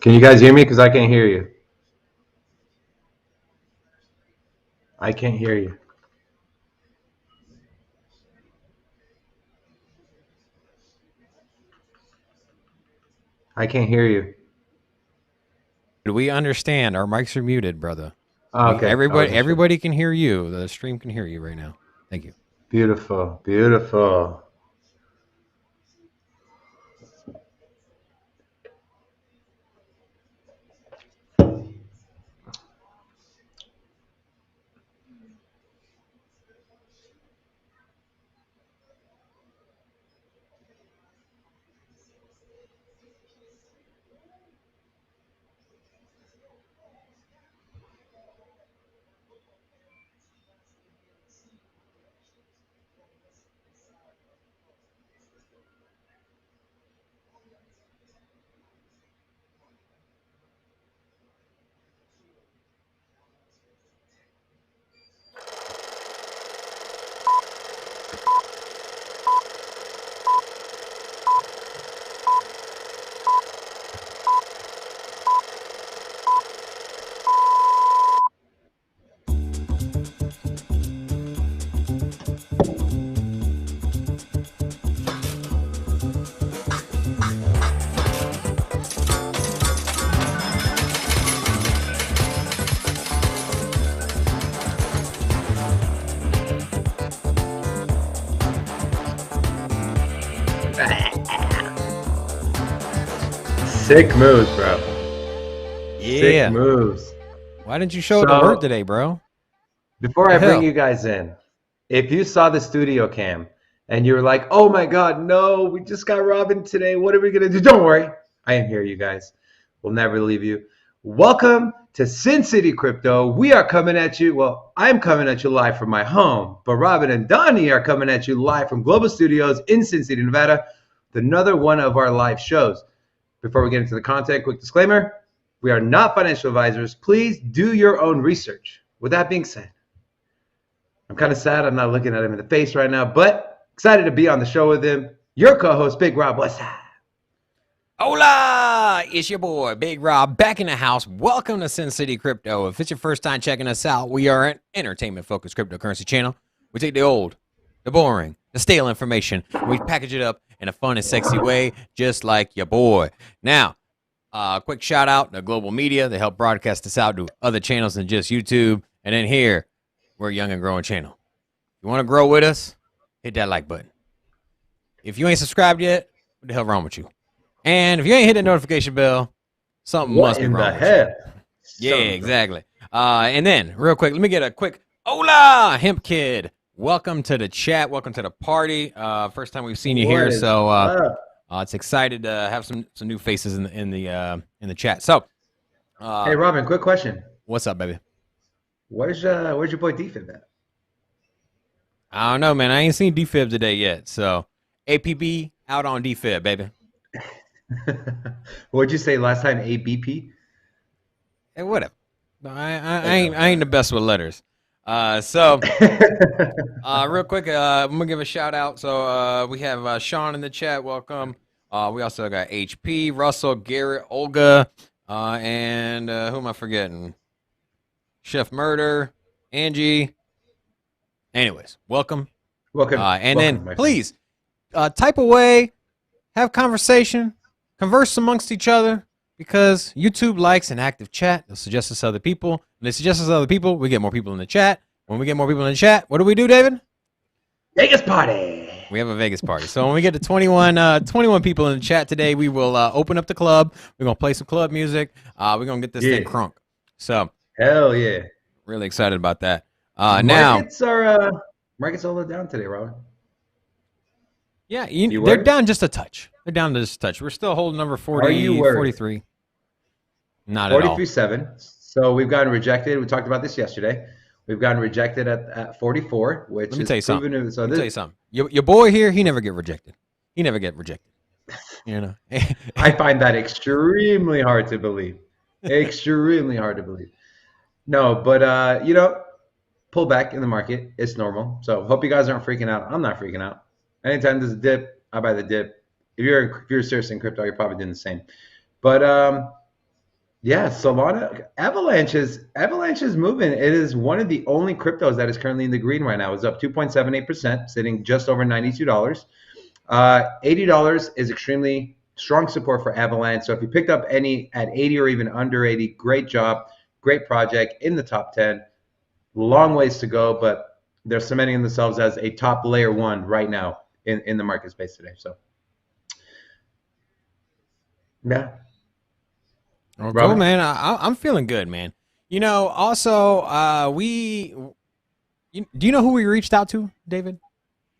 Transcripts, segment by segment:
Can you guys hear me? Because I can't hear you. I can't hear you. I can't hear you. We understand our mics are muted, brother. Oh, okay. I wasn't sure. Everybody can hear you. The stream can hear you right now. Thank you. Beautiful. Beautiful. Sick moves, bro. Yeah. Sick moves. Why didn't you show the work today, bro? Before I bring you guys in, if you saw the studio cam and you're like, oh my God, no, we just got Robin today. What are we going to do? Don't worry. I am here, you guys. We'll never leave you. Welcome to Sin City Crypto. We are coming at you. Well, I'm coming at you live from my home, but Robin and Donnie are coming at you live from Global Studios in Sin City, Nevada, with another one of our live shows. Before we get into the content, quick disclaimer. We are not financial advisors. Please do your own research. With that being said, I'm kind of sad I'm not looking at him in the face right now, but excited to be on the show with him. Your co-host, Big Rob, what's up? Hola! It's your boy, Big Rob, back in the house. Welcome to Sin City Crypto. If it's your first time checking us out, we are an entertainment-focused cryptocurrency channel. We take the old, the boring, the stale information, and we package it up in a fun and sexy way, just like your boy. Now, quick shout out to Global Media. They help broadcast this out to other channels than just YouTube. And then here, we're a young and growing channel. If you want to grow with us, hit that like button. If you ain't subscribed yet, what the hell wrong with you? And if you ain't hit the notification bell, something must be wrong with you. Yeah, exactly. And then, real quick, let me get a quick hola, Hemp Kid. Welcome to the chat. Welcome to the party. First time we've seen you here, so it's excited to have some new faces in the chat. So, hey Robin, quick question. What's up, baby? Where's your boy Defib at? I don't know, man. I ain't seen Defib today yet. So, APB out on Defib, baby. What'd you say last time? ABP? Hey, whatever. I ain't the best with letters. So, real quick, I'm gonna give a shout out. So, we have Sean in the chat. Welcome. We also got HP, Russell, Garrett, Olga, and who am I forgetting? Chef Murder, Angie. Anyways, welcome. Welcome. And then please type away, have conversation, converse amongst each other, because YouTube likes an active chat. They'll suggest us to other people. When they suggest us to other people, we get more people in the chat. When we get more people in the chat, what do, David? Vegas party. We have a Vegas party. So when we get to 21 people in the chat today, we will open up the club. We're going to play some club music. We're going to get this thing crunk. So hell yeah. Really excited about that. Markets are markets all down today, Robin. Yeah, they're down just a touch. They're down just a touch. We're still holding number 40, 43. Not at all. 43.7. So we've gotten rejected. We talked about this yesterday. We've gotten rejected at 44, which Let me tell you something. Your boy here, he never get rejected. You know. I find that extremely hard to believe. Extremely hard to believe. No, but pull back in the market. It's normal. So hope you guys aren't freaking out. I'm not freaking out. Anytime there's a dip, I buy the dip. If you're serious in crypto, you're probably doing the same. But Yeah, Solana, Avalanche is moving. It is one of the only cryptos that is currently in the green right now. It's up 2.78%, sitting just over $92. $80 is extremely strong support for Avalanche. So if you picked up any at 80 or even under 80, great job, great project in the top 10. Long ways to go, but they're cementing themselves as a top layer one right now in the market space today. So, yeah. Oh, cool, Robin? man. I'm feeling good, man. You know, also, do you know who we reached out to, David?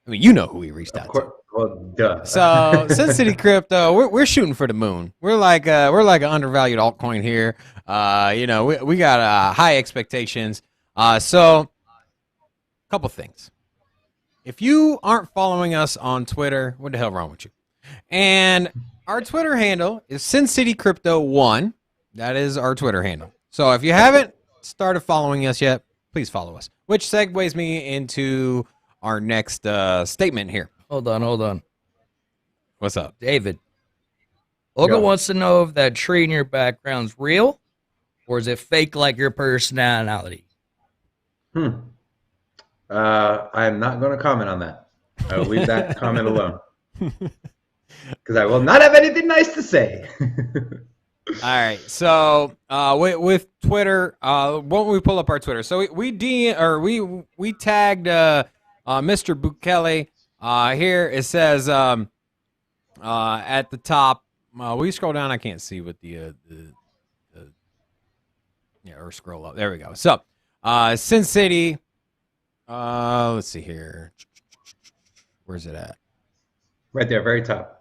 I mean, you know who we reached Of out to. course. Well, duh. So, Sin City Crypto, we're shooting for the moon. We're like an undervalued altcoin here. You know, we got high expectations. So, couple things. If you aren't following us on Twitter, what the hell wrong with you? And our Twitter handle is Sin City Crypto 1. That is our Twitter handle. So if you haven't started following us yet, please follow us. Which segues me into our next statement here. Hold on. What's up? David. Olga wants to know if that tree in your background's real or is it fake like your personality? I'm not going to comment on that. I will leave that comment alone. Because I will not have anything nice to say. All right, so with Twitter, won't we pull up our Twitter? So we tagged Mr. Bukele here. It says at the top. Will you scroll down? I can't see what the yeah, or scroll up. There we go. So Sin City. Let's see here. Where's it at? Right there, very top.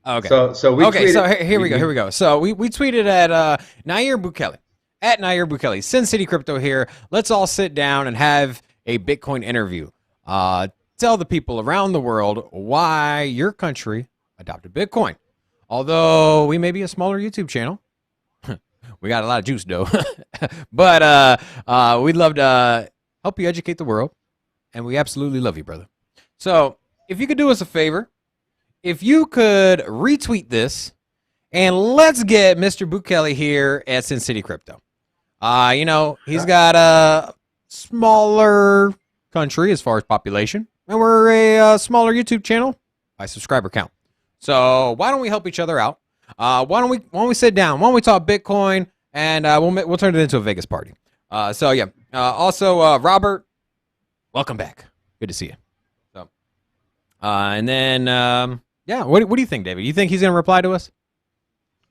Okay. So we tweeted, so here we go. So we tweeted at Nair Bukele, at Nair Bukele, Sin City Crypto here. Let's all sit down and have a Bitcoin interview. Tell the people around the world why your country adopted Bitcoin. Although we may be a smaller YouTube channel, we got a lot of juice though. But we'd love to help you educate the world, and we absolutely love you, brother. So if you could do us a favor, if you could retweet this, and let's get Mr. Bukele here at Sin City Crypto. You know, he's got a smaller country as far as population, and we're a smaller YouTube channel by subscriber count. So why don't we help each other out? Why don't we sit down? Why don't we talk Bitcoin, and we'll turn it into a Vegas party. So yeah. Also, Robert, welcome back. Good to see you. So, and then. Yeah, what do you think, David? You think he's going to reply to us?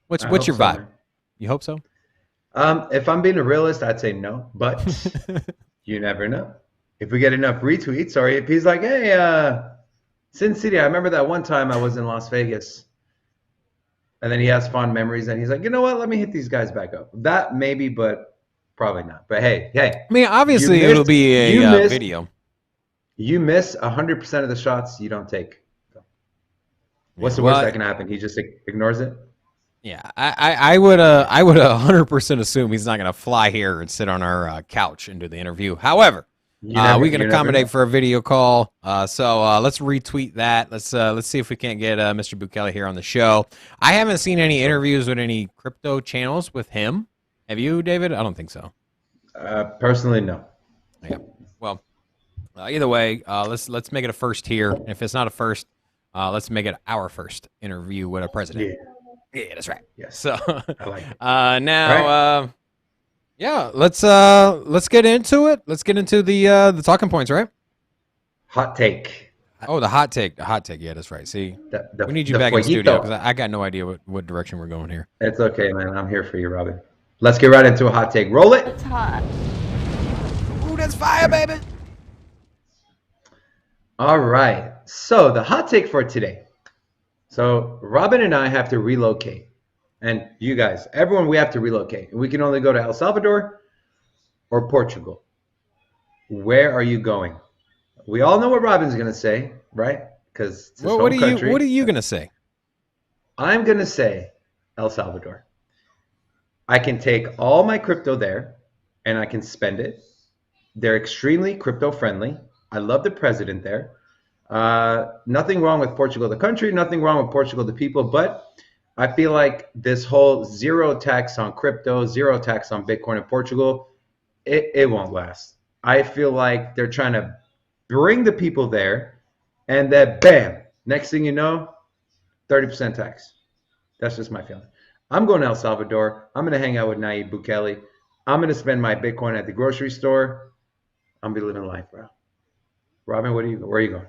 What's your vibe? Man. You hope so? If I'm being a realist, I'd say no, but you never know. If we get enough retweets, or if he's like, hey, Sin City, I remember that one time I was in Las Vegas, and then he has fond memories, and he's like, you know what? Let me hit these guys back up. That maybe, but probably not. But hey. I mean, obviously it'll be a video. You miss 100% of the shots you don't take. What's the worst that can happen? He just ignores it? Yeah, I would 100% assume he's not going to fly here and sit on our couch and do the interview. However, we can accommodate for a video call. So let's retweet that. Let's see if we can't get Mr. Bukele here on the show. I haven't seen any interviews with any crypto channels with him. Have you, David? I don't think so. Personally, no. Yeah. Well, either way, let's make it a first here. If it's not a first, let's make it our first interview with a president. Yeah, that's right. Yes. So I like it. now, right. Yeah, let's get into it. Let's get into the talking points, right? Hot take. Oh, the hot take. The hot take. Yeah, that's right. See, we need you back in the studio because I got no idea what direction we're going here. It's okay, man. I'm here for you, Robin. Let's get right into a hot take. Roll it. It's hot. Ooh, that's fire, baby. All right. So the hot take for today. So Robin and I have to relocate. And you guys, everyone, we have to relocate. We can only go to El Salvador or Portugal. Where are you going? We all know what Robin's going to say, right? Because it's his home country. What are you going to say? I'm going to say El Salvador. I can take all my crypto there and I can spend it. They're extremely crypto friendly. I love the president there. Nothing wrong with Portugal, the country. Nothing wrong with Portugal, the people. But I feel like this whole zero tax on crypto, zero tax on Bitcoin in Portugal, it won't last. I feel like they're trying to bring the people there, and then bam, next thing you know, 30% tax. That's just my feeling. I'm going to El Salvador. I'm going to hang out with Nayib Bukele. I'm going to spend my Bitcoin at the grocery store. I'm going to be living life, bro. Robin, where are you going?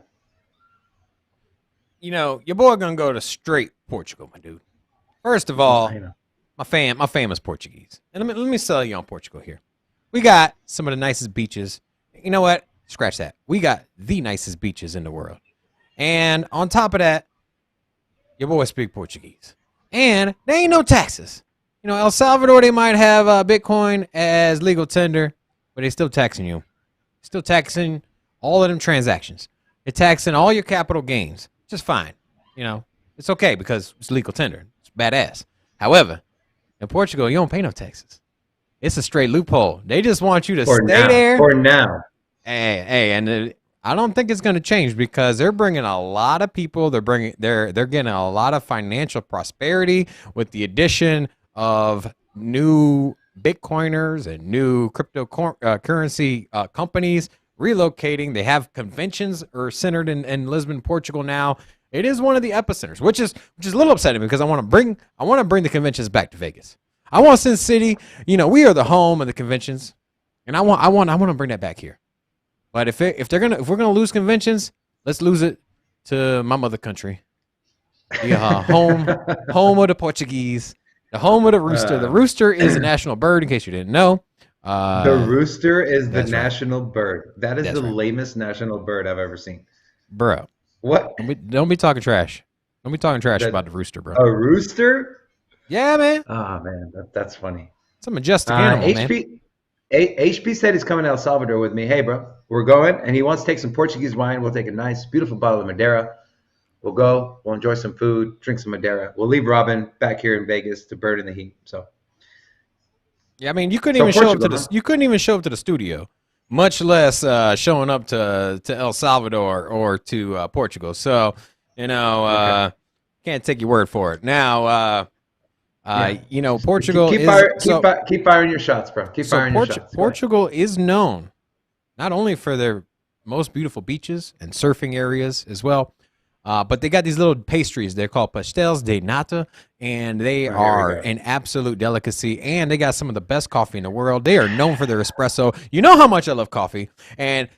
You know, your boy gonna go to straight Portugal, my dude. First of all, my fam is Portuguese. And let me sell you on Portugal here. We got some of the nicest beaches. You know what? Scratch that. We got the nicest beaches in the world. And on top of that, your boy speak Portuguese. And there ain't no taxes. You know, El Salvador, they might have Bitcoin as legal tender, but they still taxing you. Still taxing all of them transactions. They're taxing all your capital gains. Just fine. You know, it's okay because it's legal tender. It's badass. However, in Portugal, you don't pay no taxes. It's a straight loophole. They just want you to stay there. For now. And I don't think it's going to change because they're bringing a lot of people. They're getting a lot of financial prosperity with the addition of new Bitcoiners and new cryptocurrency companies relocating. They have conventions are centered in Lisbon, Portugal now. It is one of the epicenters, which is a little upsetting because I want to bring the conventions back to Vegas. I want Sin City. You know, we are the home of the conventions, and I want to bring that back here. But if we're gonna lose conventions, let's lose it to my mother country, the home of the Portuguese, the home of the rooster. The rooster is a national bird, in case you didn't know. The rooster is the national bird. That is the lamest national bird I've ever seen. Bro. What? Don't be talking trash. Don't be talking trash about the rooster, bro. A rooster? Yeah, man. Oh, man. That's funny. It's a majestic animal, man. HP said he's coming to El Salvador with me. Hey, bro, we're going. And he wants to take some Portuguese wine. We'll take a nice, beautiful bottle of Madeira. We'll go. We'll enjoy some food, drink some Madeira. We'll leave Robin back here in Vegas to burn in the heat. So. Yeah, I mean, you couldn't even show up to the studio, much less showing up to El Salvador or to Portugal. So, you know, can't take your word for it. Now, you know, Portugal keep firing your shots, bro. Keep firing your shots. Portugal is known not only for their most beautiful beaches and surfing areas as well, but they got these little pastries. They're called pastéis de nata, and they are an absolute delicacy. And they got some of the best coffee in the world. They are known for their espresso. You know how much I love coffee. And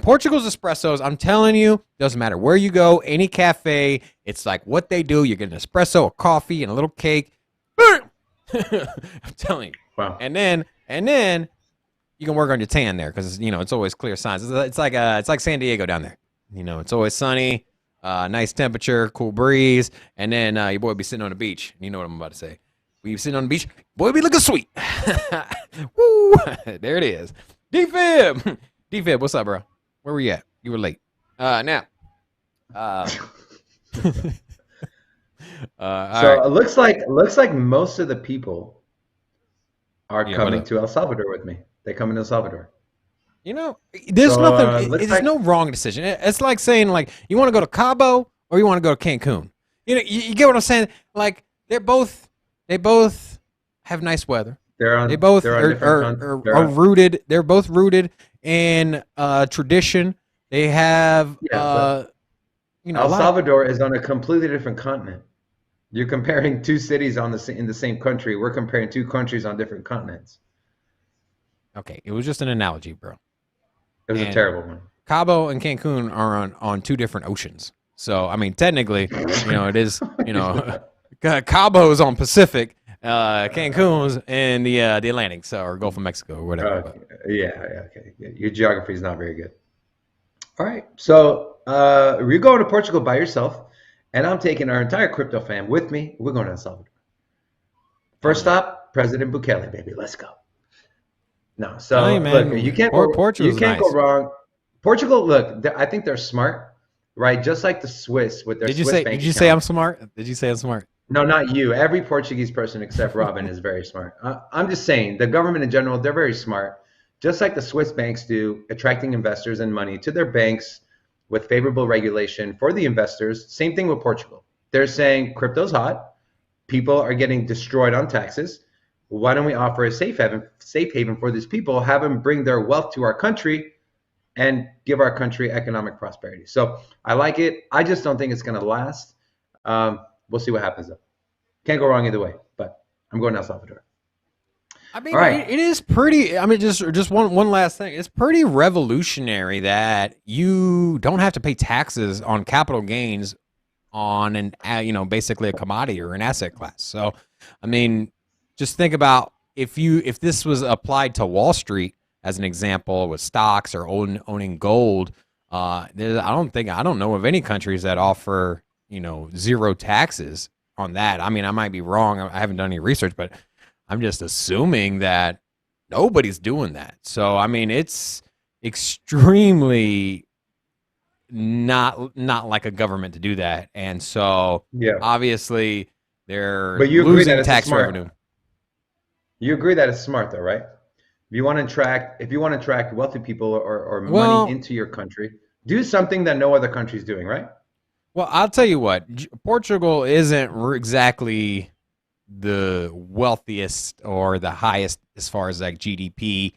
Portugal's espressos, I'm telling you, doesn't matter where you go, any cafe, it's like what they do. You get an espresso, a coffee, and a little cake. I'm telling you. Wow. And then you can work on your tan there because you know it's always clear signs. It's like San Diego down there. You know, it's always sunny. Nice temperature, cool breeze, and then your boy be sitting on the beach. You know what I'm about to say. We be sitting on the beach, boy be looking sweet. Woo! There it is. D-Fib! D-Fib, what's up, bro? Where were you at? You were late. Now. So right. it looks like most of the people are coming to El Salvador with me. They come in El Salvador. You know, there's nothing. There's no wrong decision. It's like saying, like, you want to go to Cabo or you want to go to Cancun. You know, you get what I'm saying? Like, they both have nice weather. They both are rooted. They're both rooted in tradition. They have, you know, El Salvador is on a completely different continent. You're comparing two cities in the same country. We're comparing two countries on different continents. Okay, it was just an analogy, bro. It was a terrible one. Cabo and Cancun are on two different oceans. So, I mean, technically, you know, it is, you know, Cabo's on Pacific, Cancun's in the Atlantic, so, or Gulf of Mexico or whatever. Okay. Yeah, your geography is not very good. All right. So, you're going to Portugal by yourself, and I'm taking our entire crypto fam with me. We're going to El Salvador. First stop, President Bukele, baby. Let's go. No, so look, you can't go wrong. Portugal, look, I think they're smart, right? Just like the Swiss with their Swiss bank account. Did you say I'm smart? Did you say I'm smart? No, not you. Every Portuguese person except Robin is very smart. I'm just saying the government in general, they're very smart. Just like the Swiss banks do, attracting investors and money to their banks with favorable regulation for the investors. Same thing with Portugal. They're saying crypto's hot. People are getting destroyed on taxes. Why don't we offer a safe haven for these people, have them bring their wealth to our country and give our country economic prosperity? So I like it. I just don't think it's going to last. We'll see what happens though. Can't go wrong either way, but I'm going El Salvador. I mean, it is pretty. I mean, just one last thing. It's pretty revolutionary that you don't have to pay taxes on capital gains on basically a commodity or an asset class. So, I mean, just think about if this was applied to Wall Street as an example with stocks or owning gold. I don't know of any countries that offer zero taxes on that. I mean, I might be wrong. I haven't done any research, but I'm just assuming that nobody's doing that. So, I mean, it's extremely not like a government to do that. And so, obviously, they're losing tax revenue. You agree that it's smart, though, right? If you want to attract wealthy people or money into your country, do something that no other country's doing, right? Well, I'll tell you what, Portugal isn't exactly the wealthiest or the highest as far as like GDP.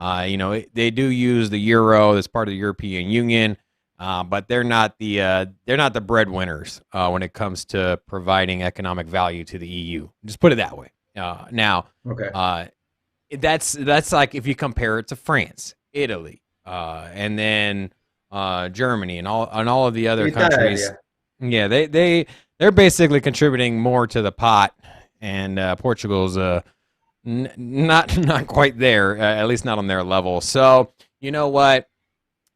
They do use the euro as part of the European Union, but they're not the breadwinners when it comes to providing economic value to the EU. Just put it that way. That's like if you compare it to France, Italy, and then Germany and all of the other countries. Yeah, they're basically contributing more to the pot. And Portugal's not quite there, at least not on their level. So you know what?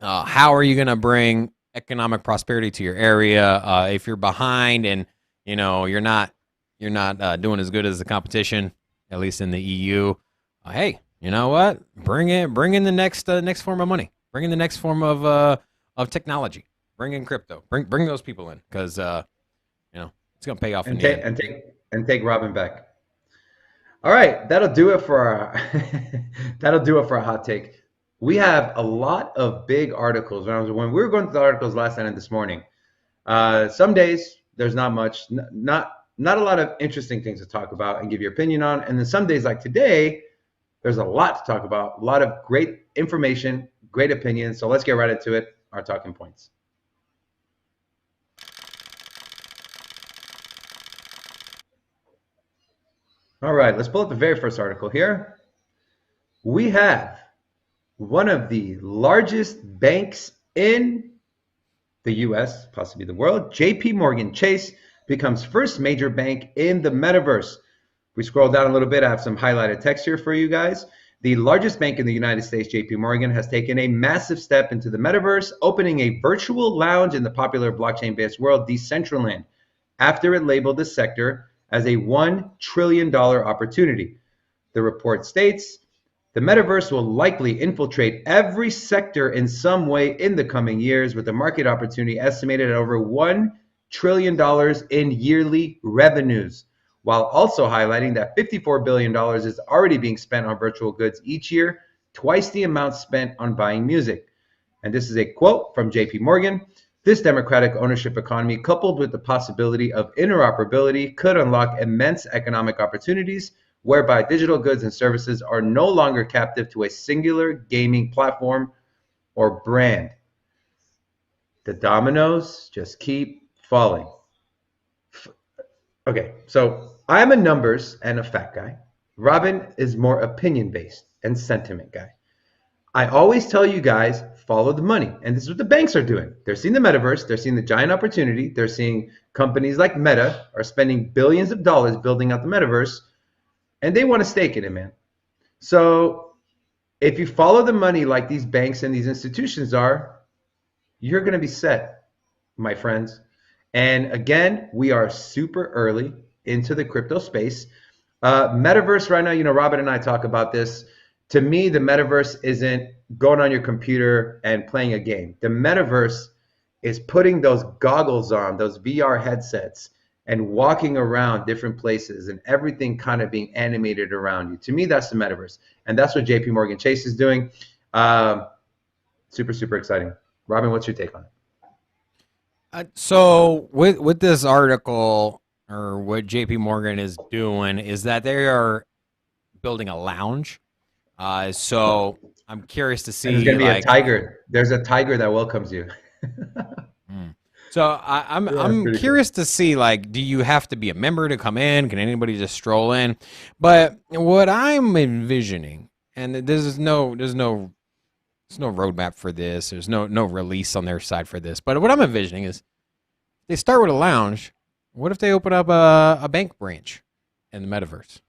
How are you going to bring economic prosperity to your area if you're behind and you're not doing as good as the competition, at least in the EU? Hey, you know what? Bring in the next form of money. Bring in the next form of technology. Bring in crypto. Bring those people in because it's going to pay off in the end. And take Robin back. All right, that'll do it for our hot take. We have a lot of big articles. When we were going through the articles last night and this morning, some days there's not much, not a lot of interesting things to talk about and give your opinion on, and then some days like today, there's a lot to talk about, a lot of great information, great opinions. So let's get right into it. Our talking points. All right, let's pull up the very first article here. We have one of the largest banks in the US, possibly the world. JP Morgan Chase becomes first major bank in the metaverse. We scroll down a little bit. I have some highlighted text here for you guys. The largest bank in the United States, JP Morgan, has taken a massive step into the metaverse, opening a virtual lounge in the popular blockchain-based world, Decentraland, after it labeled the sector as a $1 trillion opportunity. The report states, the metaverse will likely infiltrate every sector in some way in the coming years, with the market opportunity estimated at over $1 trillion in yearly revenues, while also highlighting that $54 billion is already being spent on virtual goods each year, twice the amount spent on buying music. And this is a quote from JP Morgan. This democratic ownership economy, coupled with the possibility of interoperability, could unlock immense economic opportunities whereby digital goods and services are no longer captive to a singular gaming platform or brand. The dominoes just keep falling. Okay, so I'm a numbers and a fact guy. Robin is more opinion-based and sentiment guy. I always tell you guys, follow the money. And this is what the banks are doing. They're seeing the metaverse. They're seeing the giant opportunity. They're seeing companies like Meta are spending billions of dollars building out the metaverse. And they want to stake in it, man. So if you follow the money like these banks and these institutions are, you're going to be set, my friends. And again, we are super early into the crypto space. Metaverse right now, Robin and I talk about this. To me, the metaverse isn't going on your computer and playing a game. The metaverse is putting those goggles on, those VR headsets, and walking around different places and everything kind of being animated around you. To me, that's the metaverse. And that's what JP Morgan Chase is doing. Super, super exciting. Robin, what's your take on it? So with this article, or what JP Morgan is doing is that they are building a lounge. So I'm curious to see. And there's gonna be a like, tiger. There's a tiger that welcomes you. So I'm Pretty cool. curious to see, like, do you have to be a member to come in? Can anybody just stroll in? But what I'm envisioning, and there's no roadmap for this. There's no release on their side for this. But what I'm envisioning is they start with a lounge. What if they open up a bank branch in the metaverse?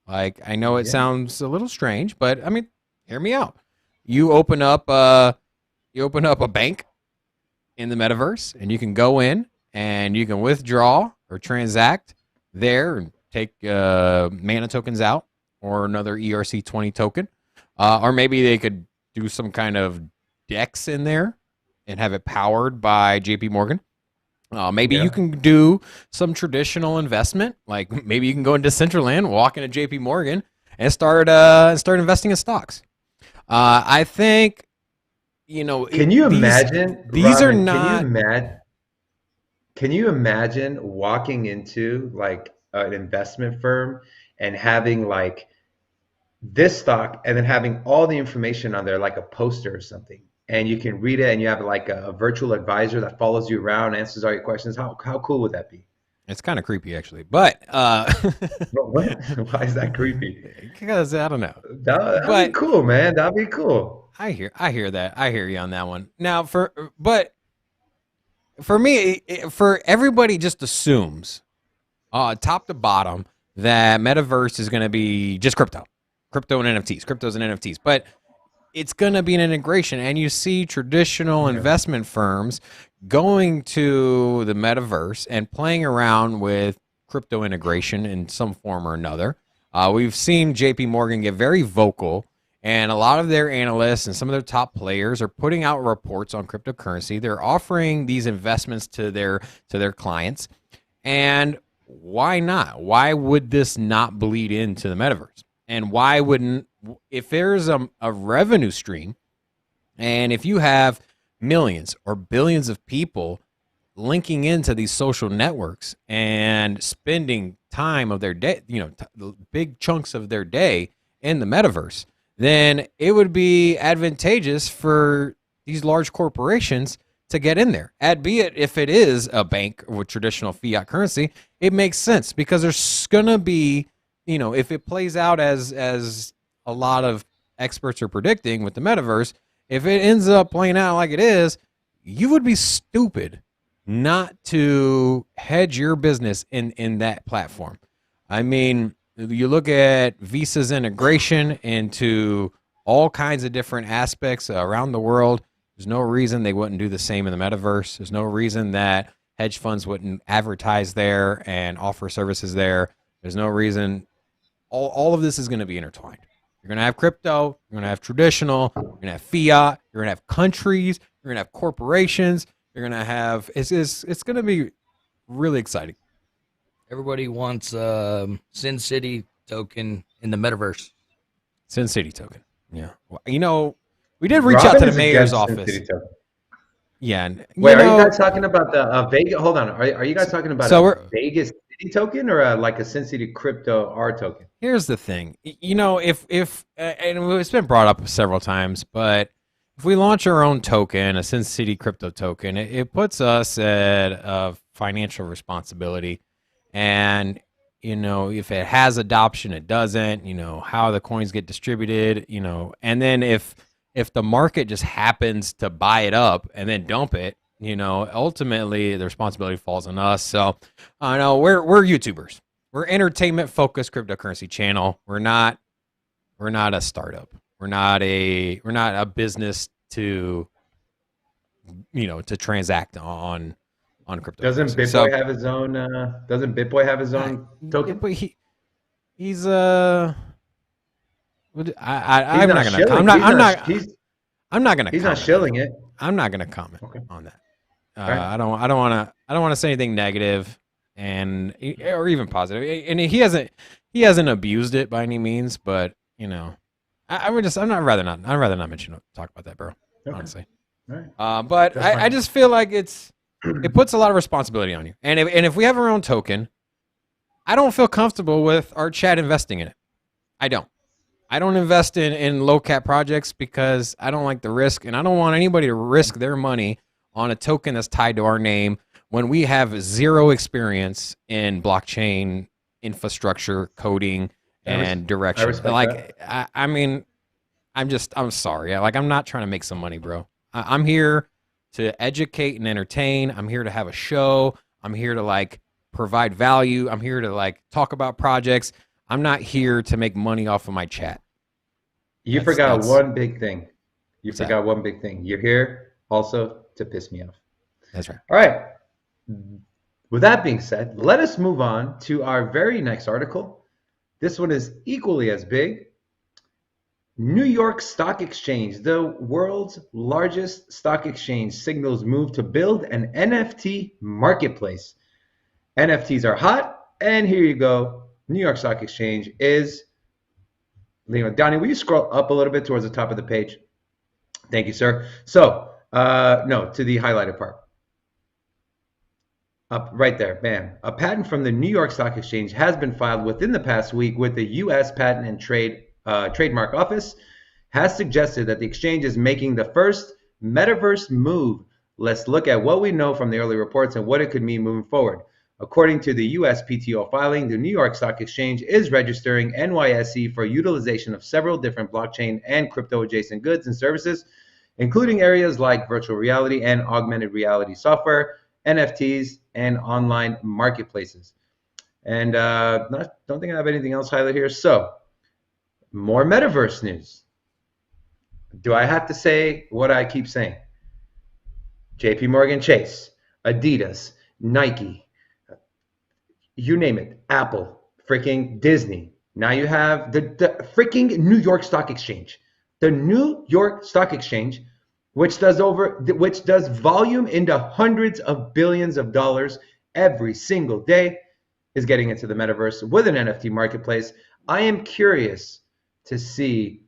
Like, I know it sounds a little strange, but I mean, hear me out. You open up a bank in the metaverse, and you can go in and you can withdraw or transact there and take mana tokens out or another ERC20 token. Or maybe they could do some kind of DEX in there and have it powered by JP Morgan. Maybe you can do some traditional investment, like maybe you can go into Decentraland, walk into JP Morgan, and start investing in stocks. I think, Can you imagine? These Robin, are not. Can you imagine walking into like an investment firm and having like this stock and then having all the information on there, like a poster or something, and you can read it, and you have like a virtual advisor that follows you around, answers all your questions. How cool would that be? It's kind of creepy, actually, but What? Why is that creepy? because I don't know. That'd be cool, man. That'd be cool. I hear that. I hear you on that one. Now, for me, for everybody just assumes, top to bottom, that Metaverse is going to be just crypto and NFTs, cryptos and NFTs. But it's going to be an integration, and you see traditional investment firms going to the Metaverse and playing around with crypto integration in some form or another. We've seen JP Morgan get very vocal, and a lot of their analysts and some of their top players are putting out reports on cryptocurrency. They're offering these investments to their clients. And why not? Why would this not bleed into the Metaverse? And why wouldn't, if there's a revenue stream, and if you have millions or billions of people linking into these social networks and spending time of their day, big chunks of their day in the metaverse, then it would be advantageous for these large corporations to get in there. Albeit if it is a bank with traditional fiat currency, it makes sense because there's gonna be, if it plays out as a lot of experts are predicting with the metaverse, if it ends up playing out like it is, you would be stupid not to hedge your business in that platform. I mean, you look at Visa's integration into all kinds of different aspects around the world. There's no reason they wouldn't do the same in the metaverse. There's no reason that hedge funds wouldn't advertise there and offer services there. There's no reason. All of this is going to be intertwined. You're going to have crypto. You're going to have traditional. You're going to have fiat. You're going to have countries. You're going to have corporations. You're going to have. It's going to be really exciting. Everybody wants Sin City token in the metaverse. Sin City token. Yeah. We did reach out to the mayor's office. Yeah. Wait, are you guys talking about the Vegas? Hold on. Are you guys talking about a Vegas City token or like a Sin City crypto R token? Here's the thing. If and it's been brought up several times, but if we launch our own token, a Sin City crypto token, it puts us at a financial responsibility. And, if it has adoption, it doesn't, how the coins get distributed, and then if the market just happens to buy it up and then dump it, ultimately the responsibility falls on us. So I know we're YouTubers. We're entertainment focused cryptocurrency channel. We're not a startup. We're not a business to transact on crypto. Doesn't BitBoy have his own? Doesn't BitBoy have his own token? But he's I'm not gonna. He's not shilling it. I'm not gonna comment on that. I don't want to say anything negative or even positive. And he hasn't abused it by any means. But I'd rather not talk about that, bro. Okay. Honestly. Right. But I just feel like it puts a lot of responsibility on you. And if we have our own token, I don't feel comfortable with our chat investing in it. I don't. I don't invest in low cap projects because I don't like the risk, and I don't want anybody to risk their money on a token that's tied to our name when we have zero experience in blockchain infrastructure, coding, and direction. Like, I mean, I'm sorry. Like, I'm not trying to make some money, bro. I'm here to educate and entertain. I'm here to have a show. I'm here to like provide value. I'm here to like talk about projects. I'm not here to make money off of my chat. You forgot one big thing. One big thing. You're here also to piss me off. That's right. All right. With that being said, let us move on to our very next article. This one is equally as big. New York Stock Exchange, the world's largest stock exchange, signals move to build an NFT marketplace. NFTs are hot, and here you go. New York Stock Exchange is, Donnie, will you scroll up a little bit towards the top of the page? Thank you, sir. So, no, to the highlighted part. Up right there, bam. A patent from the New York Stock Exchange has been filed within the past week with the U.S. Patent and Trademark Office, has suggested that the exchange is making the first Metaverse move. Let's look at what we know from the early reports and what it could mean moving forward. According to the USPTO filing, the New York Stock Exchange is registering NYSE for utilization of several different blockchain and crypto-adjacent goods and services, including areas like virtual reality and augmented reality software, NFTs, and online marketplaces. And don't think I have anything else highlighted here. So, more Metaverse news. Do I have to say what I keep saying? JP Morgan Chase, Adidas, Nike, you name it, Apple, freaking Disney. Now you have the freaking New York Stock Exchange. The New York Stock Exchange, which does volume into hundreds of billions of dollars every single day, is getting into the metaverse with an NFT marketplace. I am curious to see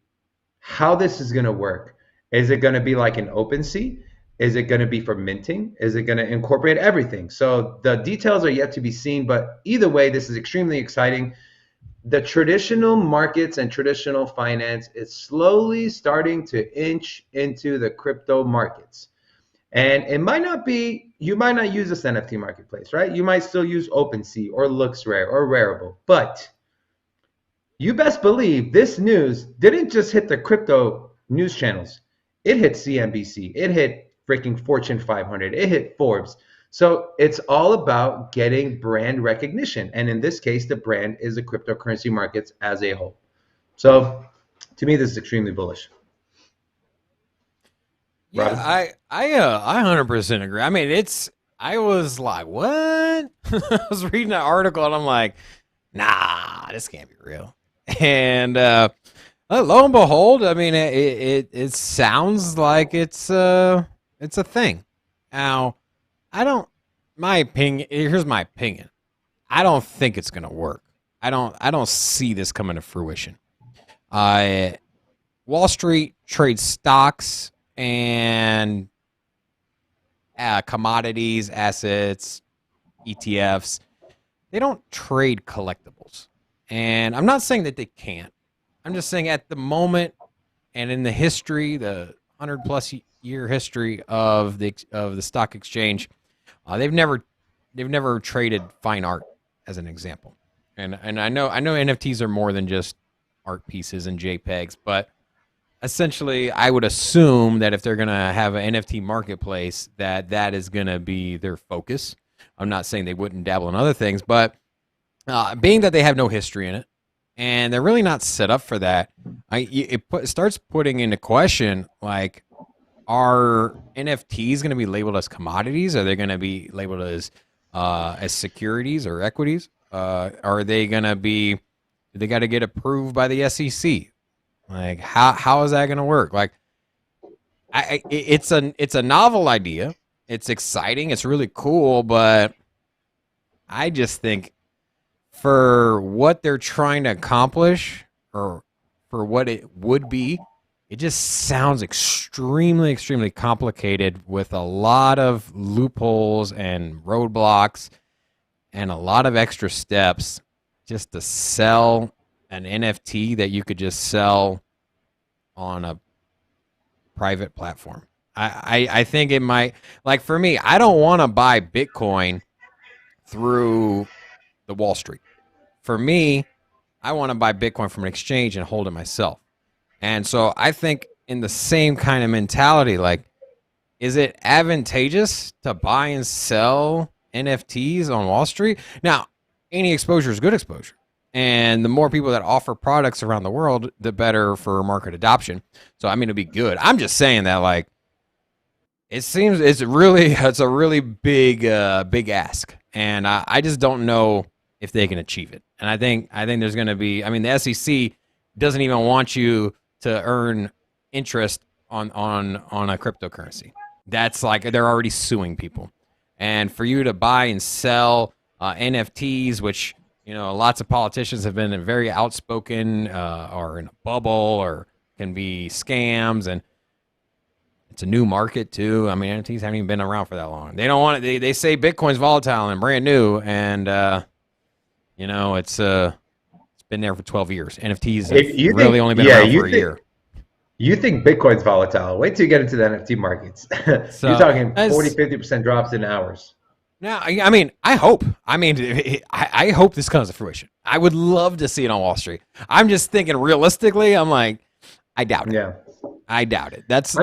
how this is going to work. Is it going to be like an OpenSea? Is it going to be for minting? Is it going to incorporate everything? So the details are yet to be seen, but either way, this is extremely exciting. The traditional markets and traditional finance is slowly starting to inch into the crypto markets. And it might not be, you might not use this NFT marketplace, right? You might still use OpenSea or LooksRare or Rarible, but you best believe this news didn't just hit the crypto news channels. It hit CNBC. It hit freaking Fortune 500. It hit Forbes. So it's all about getting brand recognition. And in this case, the brand is the cryptocurrency markets as a whole. So to me, this is extremely bullish. Yeah, I 100% agree. I mean, I was like, what? I was reading that article and I'm like, nah, this can't be real. And lo and behold, I mean, it sounds like it's a thing. Now, here's my opinion. I don't think it's gonna work. I don't see this coming to fruition. Wall Street trades stocks and commodities, assets, ETFs. They don't trade collectibles. And I'm not saying that they can't. I'm just saying at the moment and in the history, the 100+ year history of the stock exchange, they've never traded fine art as an example. And I know NFTs are more than just art pieces and JPEGs, but essentially I would assume that if they're going to have an NFT marketplace, that is going to be their focus. I'm not saying they wouldn't dabble in other things, but being that they have no history in it and they're really not set up for that, it starts putting into question, like, are NFTs going to be labeled as commodities? Are they going to be labeled as securities or equities? Are they going to be? Do they got to get approved by the SEC? Like, how is that going to work? Like, it's a novel idea. It's exciting. It's really cool, but I just think for what they're trying to accomplish, or for what it would be, it just sounds extremely, extremely complicated with a lot of loopholes and roadblocks and a lot of extra steps. just to sell an NFT that you could just sell on a private platform. I think it might, like for me, I don't want to buy Bitcoin through the Wall Street. For me, I want to buy Bitcoin from an exchange and hold it myself. And so I think in the same kind of mentality, like, is it advantageous to buy and sell NFTs on Wall Street? Now, any exposure is good exposure. And the more people that offer products around the world, the better for market adoption. So, I mean, it'd be good. I'm just saying that, like, it seems it's a really big ask. And I just don't know if they can achieve it. And I think there's going to be, I mean, the SEC doesn't even want you to earn interest on a cryptocurrency. That's like, they're already suing people. And for you to buy and sell NFTs, which, you know, lots of politicians have been very outspoken or in a bubble or can be scams, and it's a new market too. I mean, NFTs haven't even been around for that long. They don't want it. They say Bitcoin's volatile and brand new, and you know, it's been there for 12 years. NFTs have really only been around for a year. You think Bitcoin's volatile? Wait till you get into the NFT markets. So, you're talking 40-50% drops in hours. Now, I mean, I hope. I mean, I hope this comes to fruition. I would love to see it on Wall Street. I'm just thinking realistically. I'm like, I doubt it. Yeah, I doubt it. That's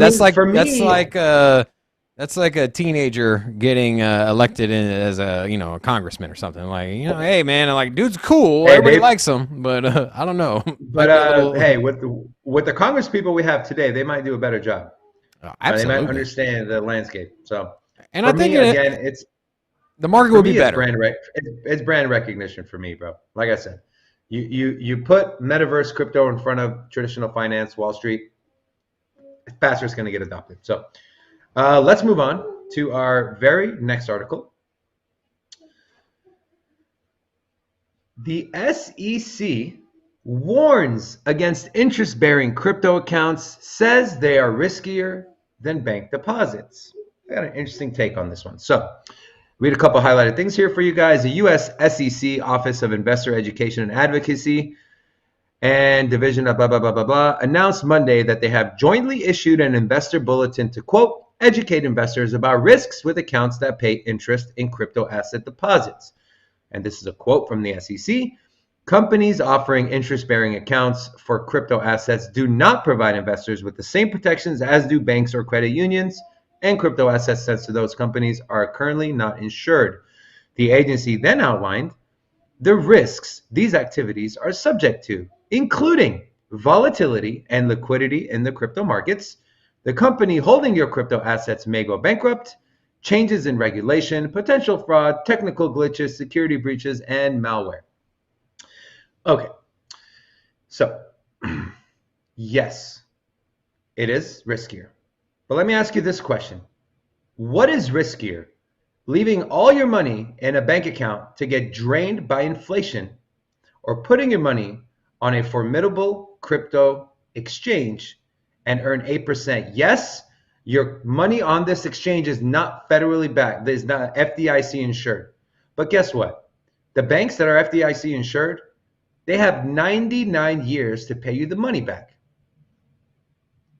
like a teenager getting elected as a congressman or something. Like, hey man, like, dude's cool. Hey, everybody likes him, but I don't know. But hey, with the Congress people we have today, they might do a better job. Absolutely, they might understand the landscape. So, and I think it's the market would be better. It's brand recognition for me, bro. Like I said, you put Metaverse crypto in front of traditional finance, Wall Street, faster it's going to get adopted. So. Let's move on to our very next article. The SEC warns against interest-bearing crypto accounts, says they are riskier than bank deposits. I got an interesting take on this one. So, read a couple highlighted things here for you guys. The U.S. SEC, Office of Investor Education and Advocacy, and Division of blah, blah, blah, blah, blah, announced Monday that they have jointly issued an investor bulletin to, quote, educate investors about risks with accounts that pay interest in crypto asset deposits. And this is a quote from the SEC. Companies offering interest-bearing accounts for crypto assets do not provide investors with the same protections as do banks or credit unions, and crypto assets sent to those companies are currently not insured. The agency then outlined the risks these activities are subject to, including volatility and liquidity in the crypto markets. The company holding your crypto assets may go bankrupt, changes in regulation, potential fraud, technical glitches, security breaches, and malware. Okay, so yes, it is riskier. But let me ask you this question. What is riskier? Leaving all your money in a bank account to get drained by inflation, or putting your money on a formidable crypto exchange and earn 8%. Yes, your money on this exchange is not federally backed. It's not FDIC insured. But guess what? The banks that are FDIC insured, they have 99 years to pay you the money back.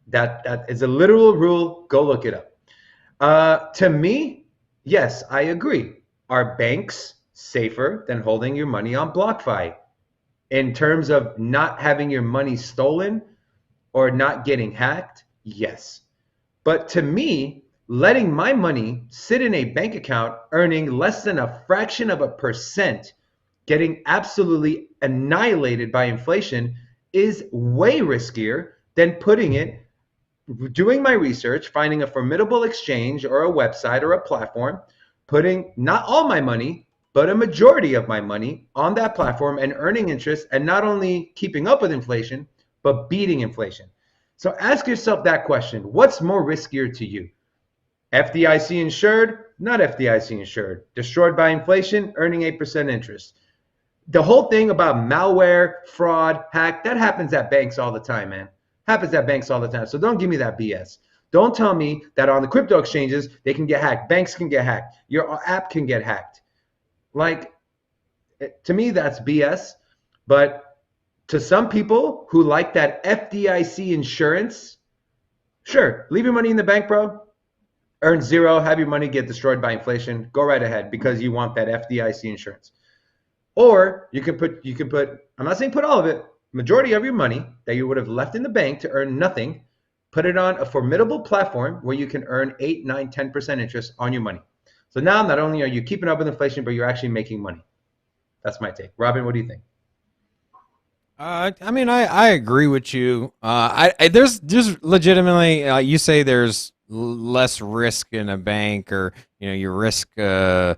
That is a literal rule. Go look it up. To me, yes, I agree. Are banks safer than holding your money on BlockFi in terms of not having your money stolen or not getting hacked? Yes. But to me, letting my money sit in a bank account earning less than a fraction of a percent, getting absolutely annihilated by inflation, is way riskier than putting it, doing my research, finding a formidable exchange or a website or a platform, putting not all my money, but a majority of my money on that platform and earning interest, and not only keeping up with inflation, but beating inflation. So ask yourself that question. What's more riskier to you? FDIC insured, not FDIC insured. Destroyed by inflation, earning 8% interest. The whole thing about malware, fraud, hack, that happens at banks all the time, man. Happens at banks all the time. So don't give me that BS. Don't tell me that on the crypto exchanges, they can get hacked. Banks can get hacked. Your app can get hacked. Like, To me, that's BS. But to some people who like that FDIC insurance, sure, leave your money in the bank, bro. Earn zero, have your money get destroyed by inflation. Go right ahead because you want that FDIC insurance. Or you can put, I'm not saying put all of it, majority of your money that you would have left in the bank to earn nothing, put it on a formidable platform where you can earn 8, 9, 10% interest on your money. So now not only are you keeping up with inflation, but you're actually making money. That's my take. Robin, what do you think? I mean, I agree with you. There's legitimately, you say there's less risk in a bank, or you risk. I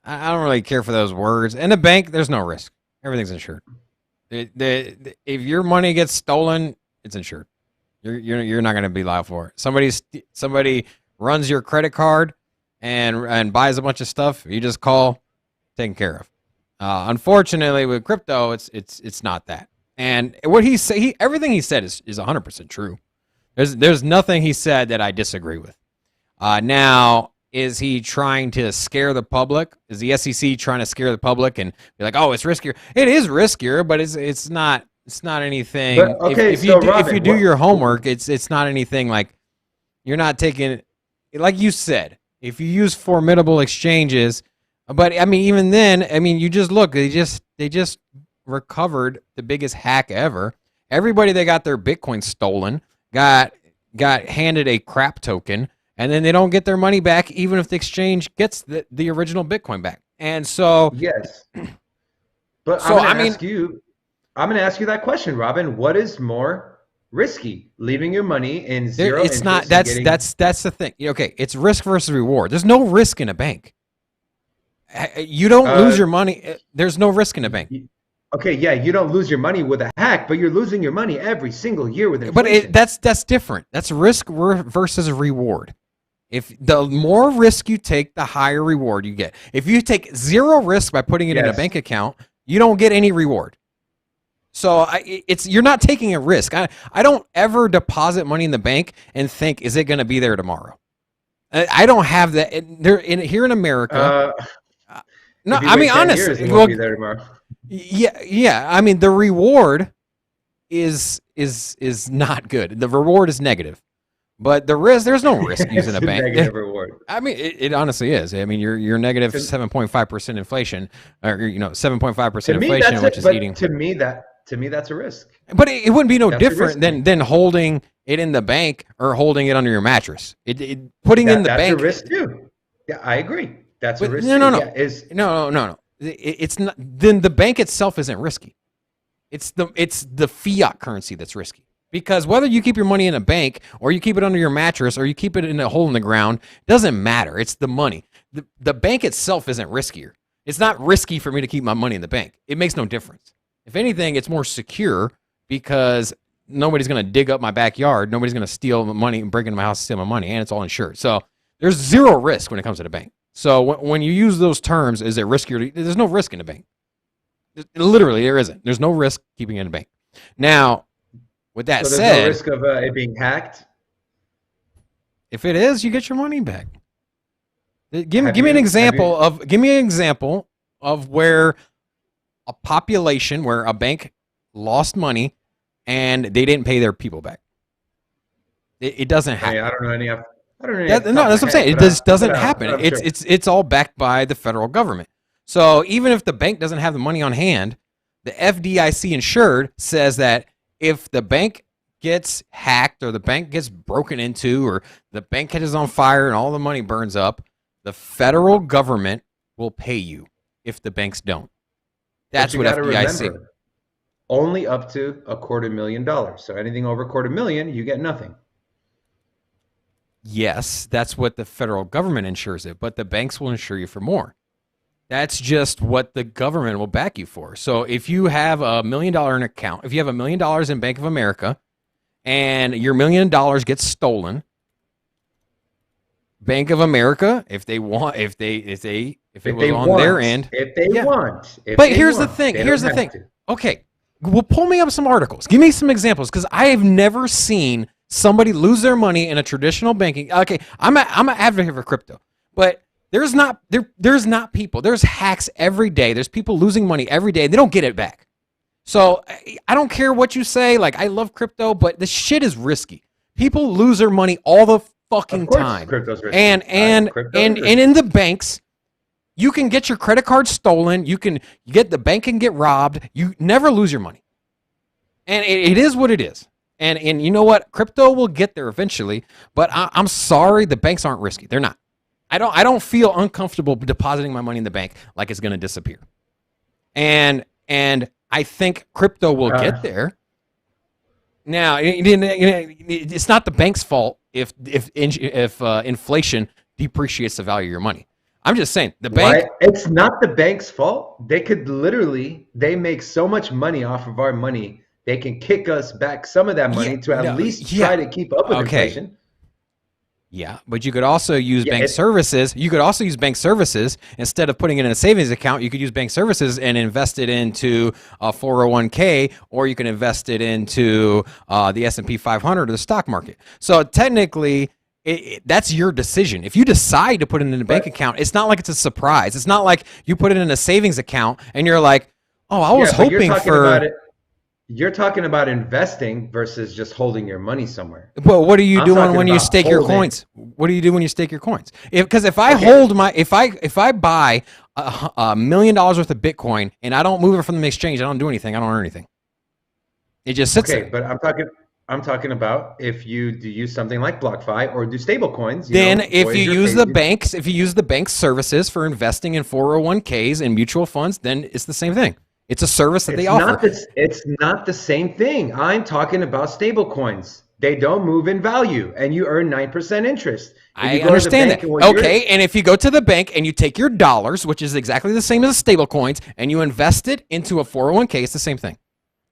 don't really care for those words. In a bank, there's no risk. Everything's insured. If your money gets stolen, it's insured. You're not going to be liable for it. Somebody runs your credit card and buys a bunch of stuff. You just call, taken care of. Unfortunately, with crypto, it's not that. And what everything he said is 100% true. There's nothing he said that I disagree with. Now, is he trying to scare the public? Is the SEC trying to scare the public and be like, "Oh, it's riskier"? It is riskier, but it's not anything. But, okay, if you do your homework, it's not anything like you're not taking, like you said, if you use formidable exchanges. But I mean, even then, I mean, you just look. They just recovered the biggest hack ever. Everybody that got their Bitcoin stolen got handed a crap token, and then they don't get their money back, even if the exchange gets the original Bitcoin back. And so, yes. But so, I'm going to ask you that question, Robin. What is more risky, leaving your money in zero? It's not. That's the thing. Okay, it's risk versus reward. There's no risk in a bank. You don't lose your money. There's no risk in a bank. Okay, yeah, you don't lose your money with a hack, but you're losing your money every single year with inflation. But that's different. That's risk versus reward. If the more risk you take, the higher reward you get. If you take zero risk by putting it in a bank account, you don't get any reward. So you're not taking a risk. I don't ever deposit money in the bank and think, is it going to be there tomorrow? I don't have that. Here in America. No, I mean, honestly, well, be there tomorrow. Yeah. I mean, the reward is not good. The reward is negative, but the risk, there's no risk using a bank. Negative reward. I mean, it honestly is. I mean, you're negative 7.5% inflation, or 7.5% inflation, which is eating. To me, that's a risk. But it wouldn't be no different than holding it in the bank or holding it under your mattress. Putting in the bank. That's a risk too. Yeah, I agree. That's a risk. No. Yeah, no. It's not. Then the bank itself isn't risky. It's the fiat currency that's risky, because whether you keep your money in a bank or you keep it under your mattress or you keep it in a hole in the ground, doesn't matter. It's the money. The bank itself isn't riskier. It's not risky for me to keep my money in the bank. It makes no difference. If anything, it's more secure because nobody's going to dig up my backyard. Nobody's going to steal the money and break into my house and steal my money, and it's all insured. So there's zero risk when it comes to the bank. So when you use those terms, is it riskier? There's no risk in a bank. Literally, there isn't. There's no risk keeping it in a bank. Now, with that said, there's no risk of it being hacked. If it is, you get your money back. Give me an example of where a population, where a bank lost money and they didn't pay their people back. It doesn't happen. I don't know any of. No, that's what I'm saying. It just doesn't happen. It's all backed by the federal government. So even if the bank doesn't have the money on hand, the FDIC insured says that if the bank gets hacked or the bank gets broken into or the bank catches on fire and all the money burns up, the federal government will pay you if the banks don't. That's what FDIC. Remember, only up to $250,000. So anything over $250,000, you get nothing. Yes, that's what the federal government insures it, but the banks will insure you for more. That's just what the government will back you for. So if you have $1 million in account, if you have $1 million in Bank of America and your $1 million gets stolen, Bank of America, if it was on their end. But here's the thing. Okay, well, pull me up some articles. Give me some examples, because I have never seen somebody lose their money in a traditional banking. Okay, I'm an advocate for crypto, but There's not people. There's hacks every day. There's people losing money every day. They don't get it back. So I don't care what you say. Like, I love crypto, but this shit is risky. People lose their money all the fucking time. Crypto's risky. And in the banks, you can get your credit card stolen. The bank can get robbed. You never lose your money. And it is what it is. And you know what? Crypto will get there eventually, but I'm sorry, the banks aren't risky. They're not. I don't feel uncomfortable depositing my money in the bank like it's going to disappear. And I think crypto will get there. Now, it's not the bank's fault if inflation depreciates the value of your money. I'm just saying the bank. Right? It's not the bank's fault. They could they make so much money off of our money. They can kick us back some of that money to at least try to keep up with inflation. Yeah, but you could also use bank services. You could also use bank services instead of putting it in a savings account. You could use bank services and invest it into a 401k, or you can invest it into the S&P 500 or the stock market. So technically, that's your decision. If you decide to put it in a bank account, it's not like it's a surprise. It's not like you put it in a savings account and you're like, oh, I was hoping for. You're talking about investing versus just holding your money somewhere. Well, what are you doing when you stake your coins? What do you do when you stake your coins? Because if I buy $1 million worth of Bitcoin and I don't move it from the exchange, I don't do anything. I don't earn anything. It just sits there. But I'm talking about if you use something like BlockFi or do stable coins. Then if you use the bank's services for investing in 401ks and mutual funds, then it's the same thing. It's a service that they offer. It's not the same thing. I'm talking about stable coins. They don't move in value, and you earn 9% interest. I understand that. Okay, and if you go to the bank and you take your dollars, which is exactly the same as stable coins, and you invest it into a 401k, it's the same thing.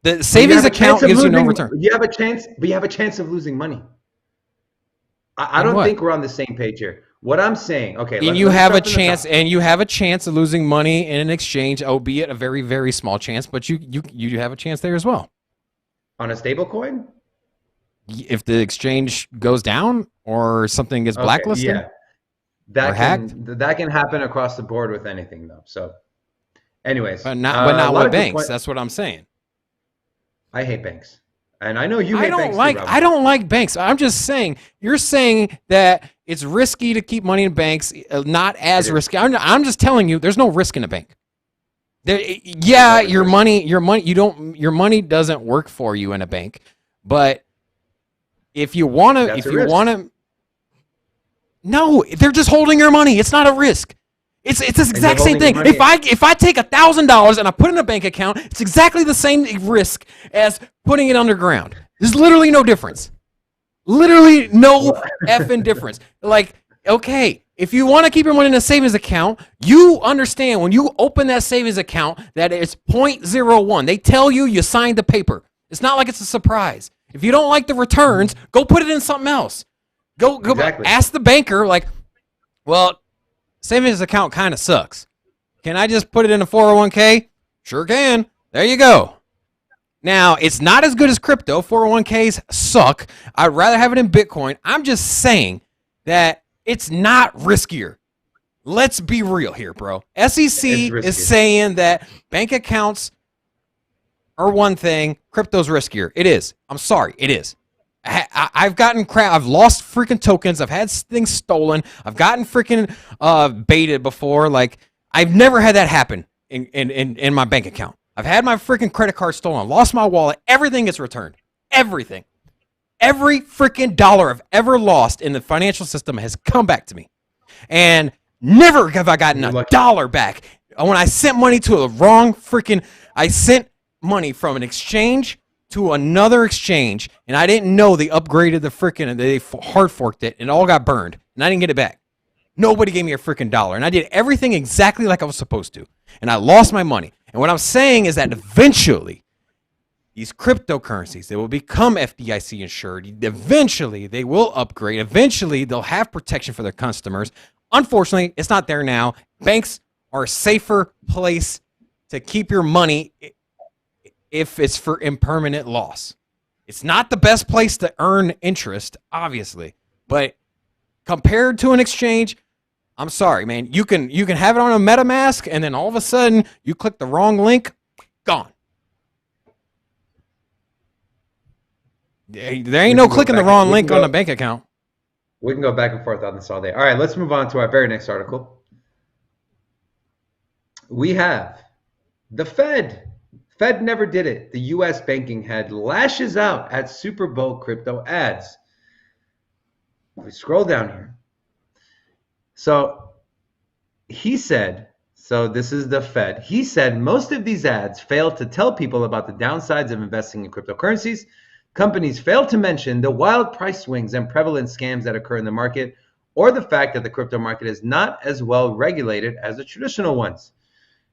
The savings account gives you no return. You have a chance, but you have a chance of losing money. I don't think we're on the same page here. What I'm saying, okay. And you have a chance of losing money in an exchange, albeit a very, very small chance, but you have a chance there as well. On a stable coin? If the exchange goes down or something gets blacklisted? Yeah. That can happen across the board with anything though. So anyways. But not with banks. That's what I'm saying. I hate banks. And I know you hate banks too, Robin. I don't like banks. I'm just saying, you're saying that it's risky to keep money in banks, not as risky. I'm just telling you, there's no risk in a bank. Your money doesn't work for you in a bank, but if you want to, no, they're just holding your money. It's not a risk. It's the exact same thing. If I take $1,000 and I put it in a bank account, it's exactly the same risk as putting it underground. There's literally no difference. Literally no effing difference. Like, okay, if you want to keep your money in a savings account, you understand when you open that savings account that it's 0.01. They tell you signed the paper. It's not like it's a surprise. If you don't like the returns, go put it in something else. Go ask the banker, like, well, savings account kind of sucks. Can I just put it in a 401k? Sure can. There you go. Now, it's not as good as crypto. 401ks suck. I'd rather have it in Bitcoin. I'm just saying that it's not riskier. Let's be real here, bro. SEC is saying that bank accounts are one thing, crypto's riskier. It is. I'm sorry, it is. I've gotten crap. I've lost freaking tokens. I've had things stolen. I've gotten freaking baited before. Like, I've never had that happen in my bank account. I've had my freaking credit card stolen. Lost my wallet. Everything gets returned. Everything. Every freaking dollar I've ever lost in the financial system has come back to me. And never have I gotten a dollar back. When I sent money to a wrong freaking... I sent money from an exchange to another exchange, and I didn't know they upgraded the freaking... They hard forked it, and it all got burned. And I didn't get it back. Nobody gave me a freaking dollar. And I did everything exactly like I was supposed to. And I lost my money. And what I'm saying is that eventually, these cryptocurrencies, they will become FDIC insured. Eventually, they will upgrade. Eventually, they'll have protection for their customers. Unfortunately, it's not there now. Banks are a safer place to keep your money if it's for impermanent loss. It's not the best place to earn interest, obviously. But compared to an exchange, I'm sorry, man. You can have it on a MetaMask, and then all of a sudden you click the wrong link, gone. There ain't no clicking the wrong link on a bank account. We can go back and forth on this all day. All right, let's move on to our very next article. We have the Fed. Fed never did it. The U.S. banking head lashes out at Super Bowl crypto ads. We scroll down here. So he said, so this is the Fed. He said most of these ads fail to tell people about the downsides of investing in cryptocurrencies. Companies fail to mention the wild price swings and prevalent scams that occur in the market, or the fact that the crypto market is not as well regulated as the traditional ones.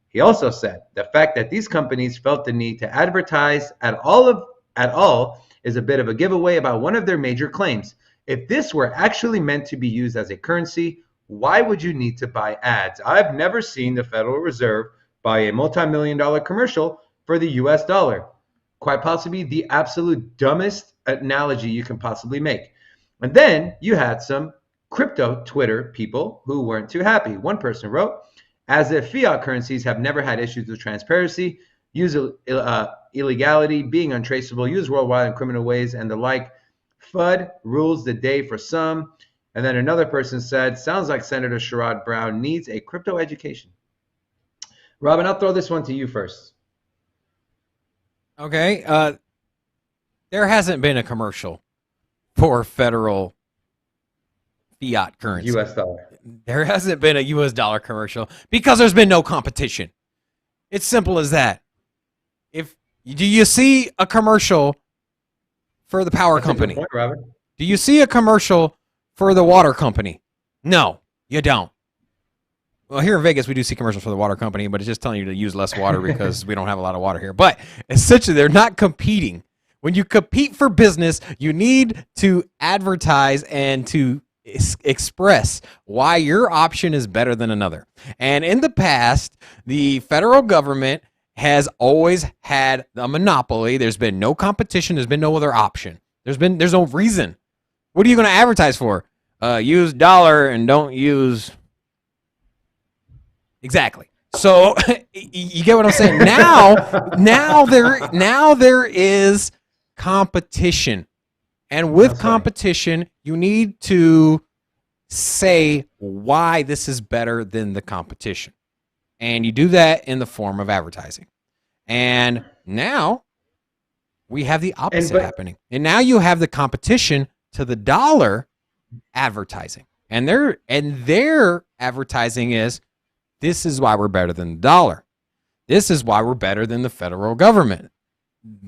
He also said the fact that these companies felt the need to advertise at all is a bit of a giveaway about one of their major claims. If this were actually meant to be used as a currency, why would you need to buy ads? I've never seen the Federal Reserve buy a multi-million-dollar commercial for the US dollar. Quite possibly the absolute dumbest analogy you can possibly make. And then you had some crypto Twitter people who weren't too happy. One person wrote, as if fiat currencies have never had issues with transparency, illegality, being untraceable, used worldwide in criminal ways, and the like. FUD rules the day for some. And then another person said, sounds like Senator Sherrod Brown needs a crypto education. Robin, I'll throw this one to you first. Okay. There hasn't been a commercial for federal fiat currency. US dollar. There hasn't been a US dollar commercial because there's been no competition. It's simple as that. Do you see a commercial for the power company? That's a good point, Robert. Do you see a commercial for the water company? No, you don't. Well, here in Vegas, we do see commercials for the water company, but it's just telling you to use less water because we don't have a lot of water here. But essentially, they're not competing. When you compete for business, you need to advertise and to express why your option is better than another. And in the past, the federal government has always had a monopoly. There's been no competition. There's been no other option. There's no reason. What are you going to advertise for? Use dollar and don't use. Exactly. So you get what I'm saying? Now there is competition. And with competition, you need to say why this is better than the competition. And you do that in the form of advertising. And now we have the opposite happening. And now you have the competition to the dollar advertising. And their advertising is, this is why we're better than the dollar. This is why we're better than the federal government,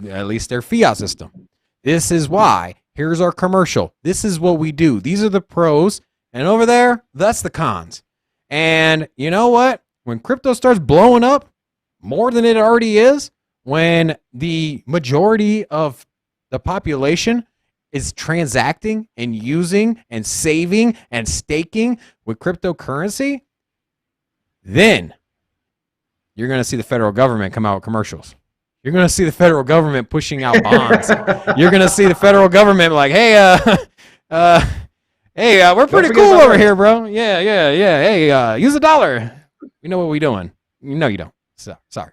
at least their fiat system. This is why. Here's our commercial. This is what we do. These are the pros. And over there, that's the cons. And you know what? When crypto starts blowing up more than it already is, when the majority of the population is transacting and using and saving and staking with cryptocurrency, then you're going to see the federal government come out with commercials. You're going to see the federal government pushing out bonds. You're going to see the federal government like, hey, we're pretty cool over here, bro. Yeah. Hey, use a dollar. You know what we're doing. No, you don't. So sorry.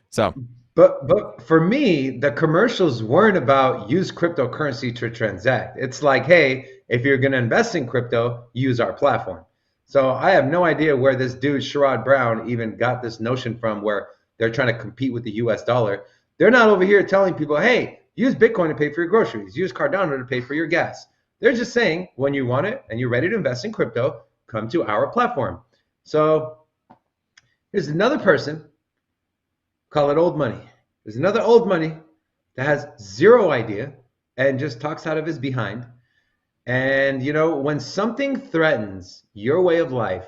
So, but for me, the commercials weren't about use cryptocurrency to transact. It's like, hey, if you're going to invest in crypto, use our platform. So I have no idea where this dude, Sherrod Brown, even got this notion from where they're trying to compete with the US dollar. They're not over here telling people, hey, use Bitcoin to pay for your groceries. Use Cardano to pay for your gas. They're just saying, when you want it and you're ready to invest in crypto, come to our platform. So here's another person, call it old money. There's another old money that has zero idea and just talks out of his behind. And, you know, when something threatens your way of life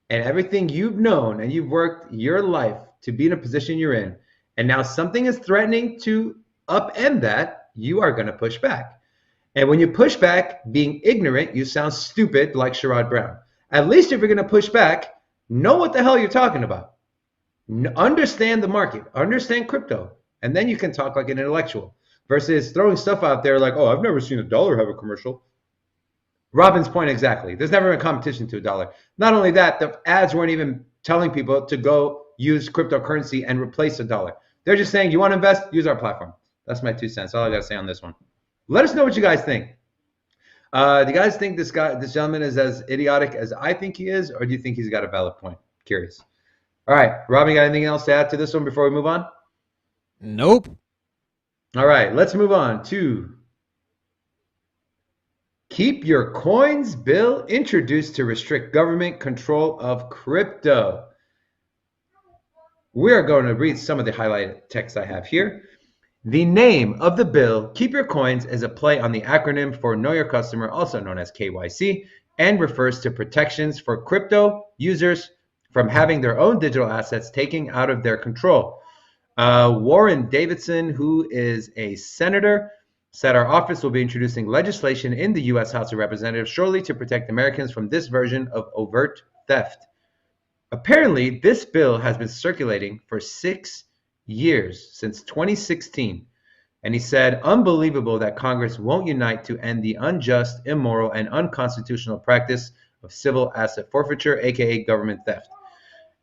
and everything you've known and you've worked your life to be in a position you're in, and now something is threatening to upend that, you are going to push back. And when you push back, being ignorant, you sound stupid like Sherrod Brown. At least if you're going to push back, know what the hell you're talking about. Understand the market, understand crypto, and then you can talk like an intellectual versus throwing stuff out there like, oh, I've never seen a dollar have a commercial. Robin's point exactly. There's never been competition to $1. Not only that, the ads weren't even telling people to go use cryptocurrency and replace $1. They're just saying, you want to invest? Use our platform. That's my 2 cents. All I got to say on this one. Let us know what you guys think. Do you guys think this gentleman is as idiotic as I think he is, or do you think he's got a valid point? Curious. All right, Robin, got anything else to add to this one before we move on? Nope. All right, let's move on to Keep Your Coins bill introduced to restrict government control of crypto. We are going to read some of the highlighted text I have here. The name of the bill, Keep Your Coins, is a play on the acronym for Know Your Customer, also known as KYC, and refers to protections for crypto users from having their own digital assets taken out of their control. Warren Davidson, who is a senator, said our office will be introducing legislation in the U.S. House of Representatives shortly to protect Americans from this version of overt theft. Apparently, this bill has been circulating for 6 years, since 2016. And he said, unbelievable that Congress won't unite to end the unjust, immoral, and unconstitutional practice of civil asset forfeiture, aka government theft.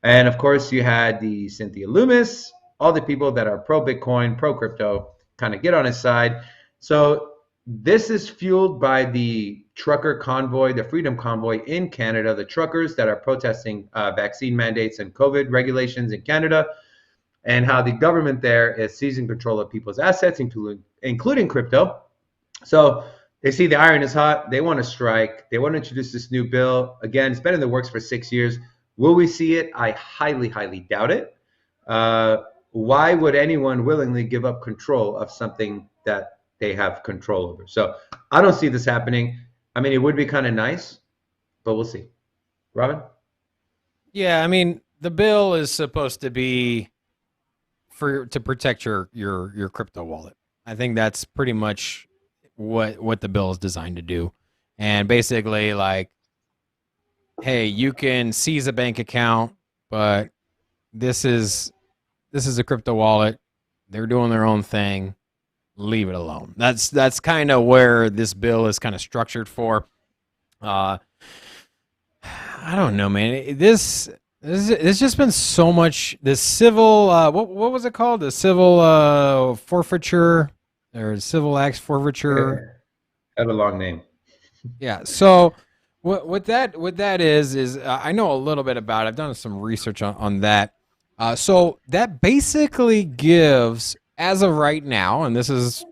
And of course, you had the Cynthia Loomis, all the people that are pro-Bitcoin, pro-crypto, kind of get on his side. So this is fueled by the trucker convoy, the Freedom Convoy in Canada, the truckers that are protesting vaccine mandates and COVID regulations in Canada, and how the government there is seizing control of people's assets, including crypto. So they see the iron is hot. They want to strike. They want to introduce this new bill. Again, it's been in the works for 6 years. Will we see it? I highly, highly doubt it. Why would anyone willingly give up control of something that they have control over? So I don't see this happening. I mean, it would be kind of nice, but we'll see. Robin? Yeah, I mean, the bill is supposed to be to protect your crypto wallet. I think that's pretty much what the bill is designed to do. And basically, like, hey, you can seize a bank account, but this is a crypto wallet. They're doing their own thing. Leave it alone. That's kind of where this bill is kind of structured for. I don't know, man. There's just been so much. This civil, what was it called? The civil forfeiture or civil acts forfeiture. Had a long name. Yeah. So what that is I know a little bit about it. I've done some research on that. So that basically gives, as of right now, and this is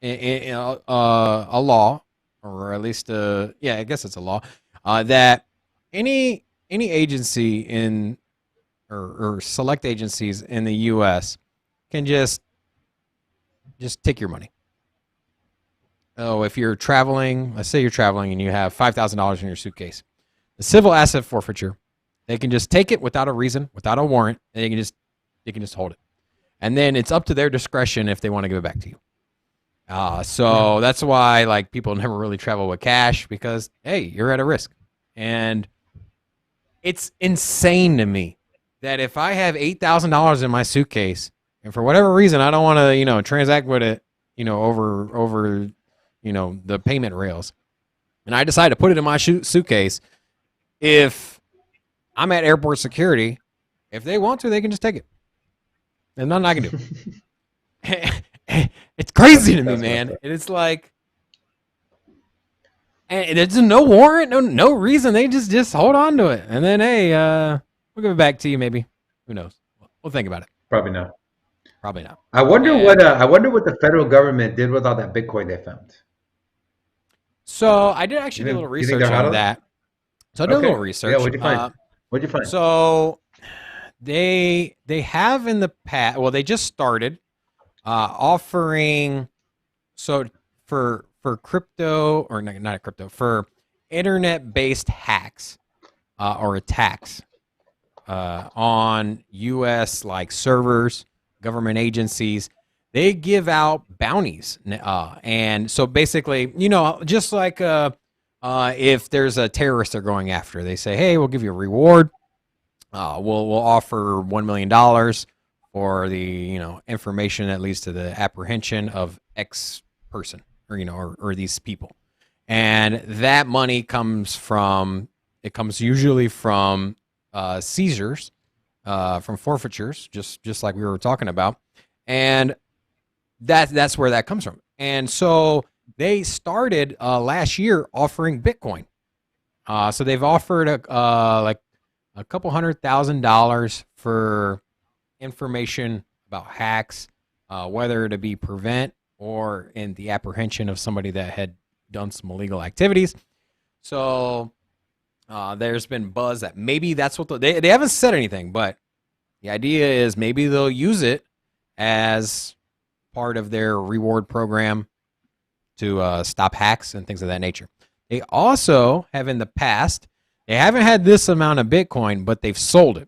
a law, or at least I guess it's a law, that any agency in or select agencies in the U.S. can just take your money. Oh, if you're traveling, let's say you're traveling and you have $5,000 in your suitcase, the civil asset forfeiture, they can just take it without a reason, without a warrant, and they can just hold it. And then it's up to their discretion if they want to give it back to you. So that's why, like, people never really travel with cash, because, hey, you're at a risk. And it's insane to me that if I have $8,000 in my suitcase and for whatever reason I don't want to, transact with it, over the payment rails, and I decide to put it in my suitcase, if I'm at airport security, if they want to, they can just take it. And nothing I can do. It's crazy to me, man. And it's like, and there's no warrant, no reason. They just hold on to it, and then, hey, we'll give it back to you. Maybe, who knows? We'll think about it. Probably not. Probably not. I wonder what the federal government did with all that Bitcoin they found. So I did actually do a little research on that. So I did a little research. Yeah, what'd you find? What'd you find? So they have in the past. Well, they just started offering. So for crypto, or not crypto, for internet-based hacks or attacks on U.S. like servers, government agencies, they give out bounties, and so basically, just like if there's a terrorist they're going after, they say, hey, we'll give you a reward. We'll offer $1 million for the information that leads to the apprehension of X person, or these people. and that money comes usually from seizures, from forfeitures, just like we were talking about, and that's where that comes from. And so they started last year offering Bitcoin. So they've offered like a couple $100,000 for information about hacks, whether to be prevent or in the apprehension of somebody that had done some illegal activities. So there's been buzz that maybe that's what they haven't said anything, but the idea is maybe they'll use it as part of their reward program to stop hacks and things of that nature. They also have in the past, they haven't had this amount of Bitcoin, but they've sold it.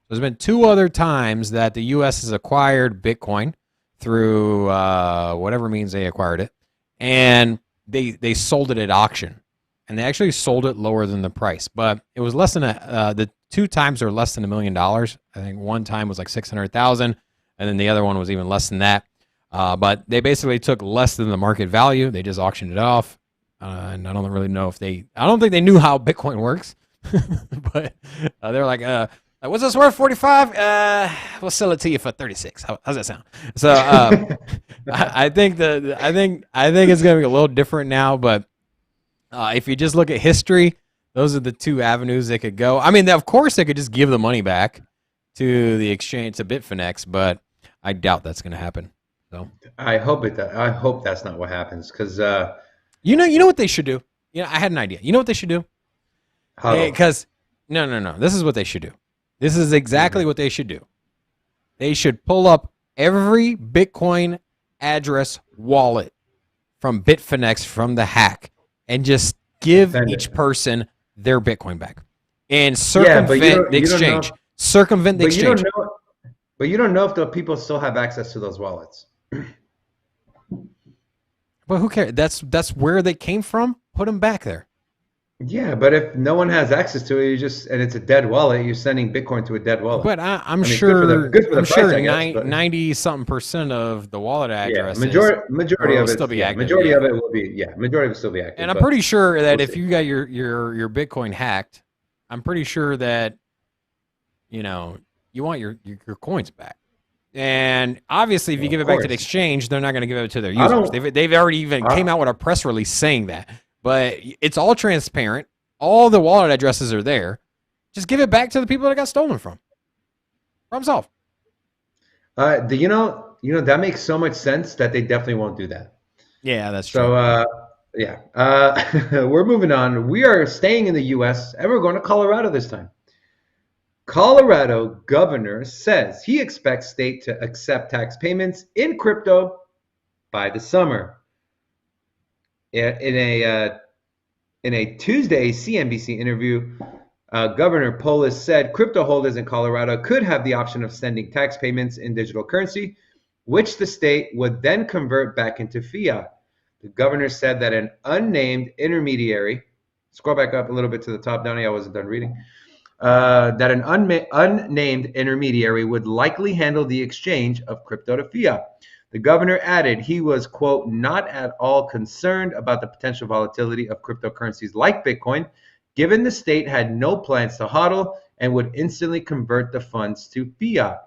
There's been 2 other times that the U.S. has acquired Bitcoin through whatever means they acquired it, and they sold it at auction, and they actually sold it lower than the price, but it was less than the 2 times are less than $1 million. I think one time was like 600,000, and then the other one was even less than that. But they basically took less than the market value. They just auctioned it off, and I don't really know if I don't think they knew how Bitcoin works, but they're like, what's this worth? 45? We'll sell it to you for 36. How's that sound? So I think it's gonna be a little different now. But if you just look at history, those are the 2 avenues they could go. I mean, of course, they could just give the money back to the exchange, to Bitfinex, but I doubt that's gonna happen. So I hope that's not what happens, because you know what they should do. I had an idea. You know what they should do? Because no. This is what they should do. This is exactly what they should do. They should pull up every Bitcoin address wallet from Bitfinex from the hack and just give each person their Bitcoin back and circumvent the exchange. Circumvent the exchange. But you don't know if the people still have access to those wallets. But who cares? That's where they came from. Put them back there. Yeah, but if no one has access to it, and it's a dead wallet, you're sending Bitcoin to a dead wallet. But I'm sure 90-something% of the wallet addresses, majority of it still be active. Majority of it will be still be active. And I'm pretty sure that if you got your Bitcoin hacked, I'm pretty sure that you want your coins back. And obviously, if you give it back to the exchange, they're not going to give it to their users. They've already even came out with a press release saying that. But it's all transparent. All the wallet addresses are there. Just give it back to the people that it got stolen from. Problem solved. That makes so much sense that they definitely won't do that. Yeah, that's true. So, we're moving on. We are staying in the U.S. and we're going to Colorado this time. Colorado governor says he expects state to accept tax payments in crypto by the summer. In a Tuesday CNBC interview, Governor Polis said crypto holders in Colorado could have the option of sending tax payments in digital currency, which the state would then convert back into fiat. The governor said that an unnamed intermediary, scroll back up a little bit to the top, Donnie, I wasn't done reading, that an unnamed intermediary would likely handle the exchange of crypto to fiat. The governor added he was, quote, not at all concerned about the potential volatility of cryptocurrencies like Bitcoin, given the state had no plans to hodl and would instantly convert the funds to fiat.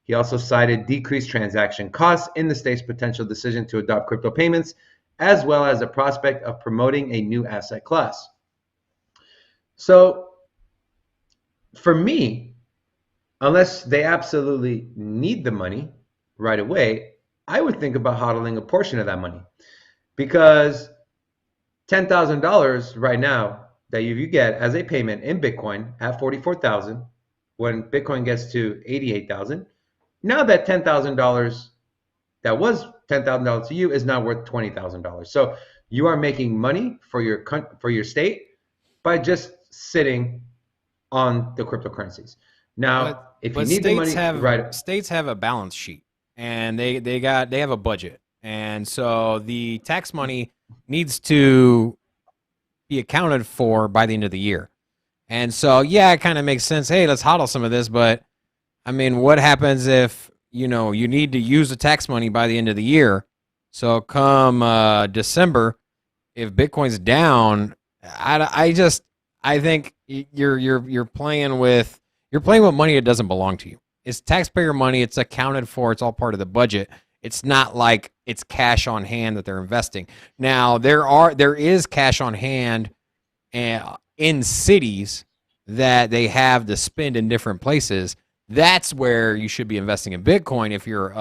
He also cited decreased transaction costs in the state's potential decision to adopt crypto payments, as well as the prospect of promoting a new asset class. So, for me, unless they absolutely need the money right away, I would think about hodling a portion of that money, because $10,000 right now that you get as a payment in Bitcoin at 44,000, when Bitcoin gets to 88,000, now that $10,000 that was $10,000 to you is now worth $20,000. So you are making money for your state by just sitting on the cryptocurrencies. Now, if you need the money, states have a balance sheet. And they have a budget, and so the tax money needs to be accounted for by the end of the year. And so, yeah, it kind of makes sense. Hey, let's hodl some of this, but I mean, what happens if you need to use the tax money by the end of the year? So come December, if Bitcoin's down, I think you're playing with money that doesn't belong to you. It's taxpayer money. It's accounted for. It's all part of the budget. It's not like it's cash on hand that they're investing. Now there is cash on hand in cities that they have to spend in different places. That's where you should be investing in Bitcoin if you're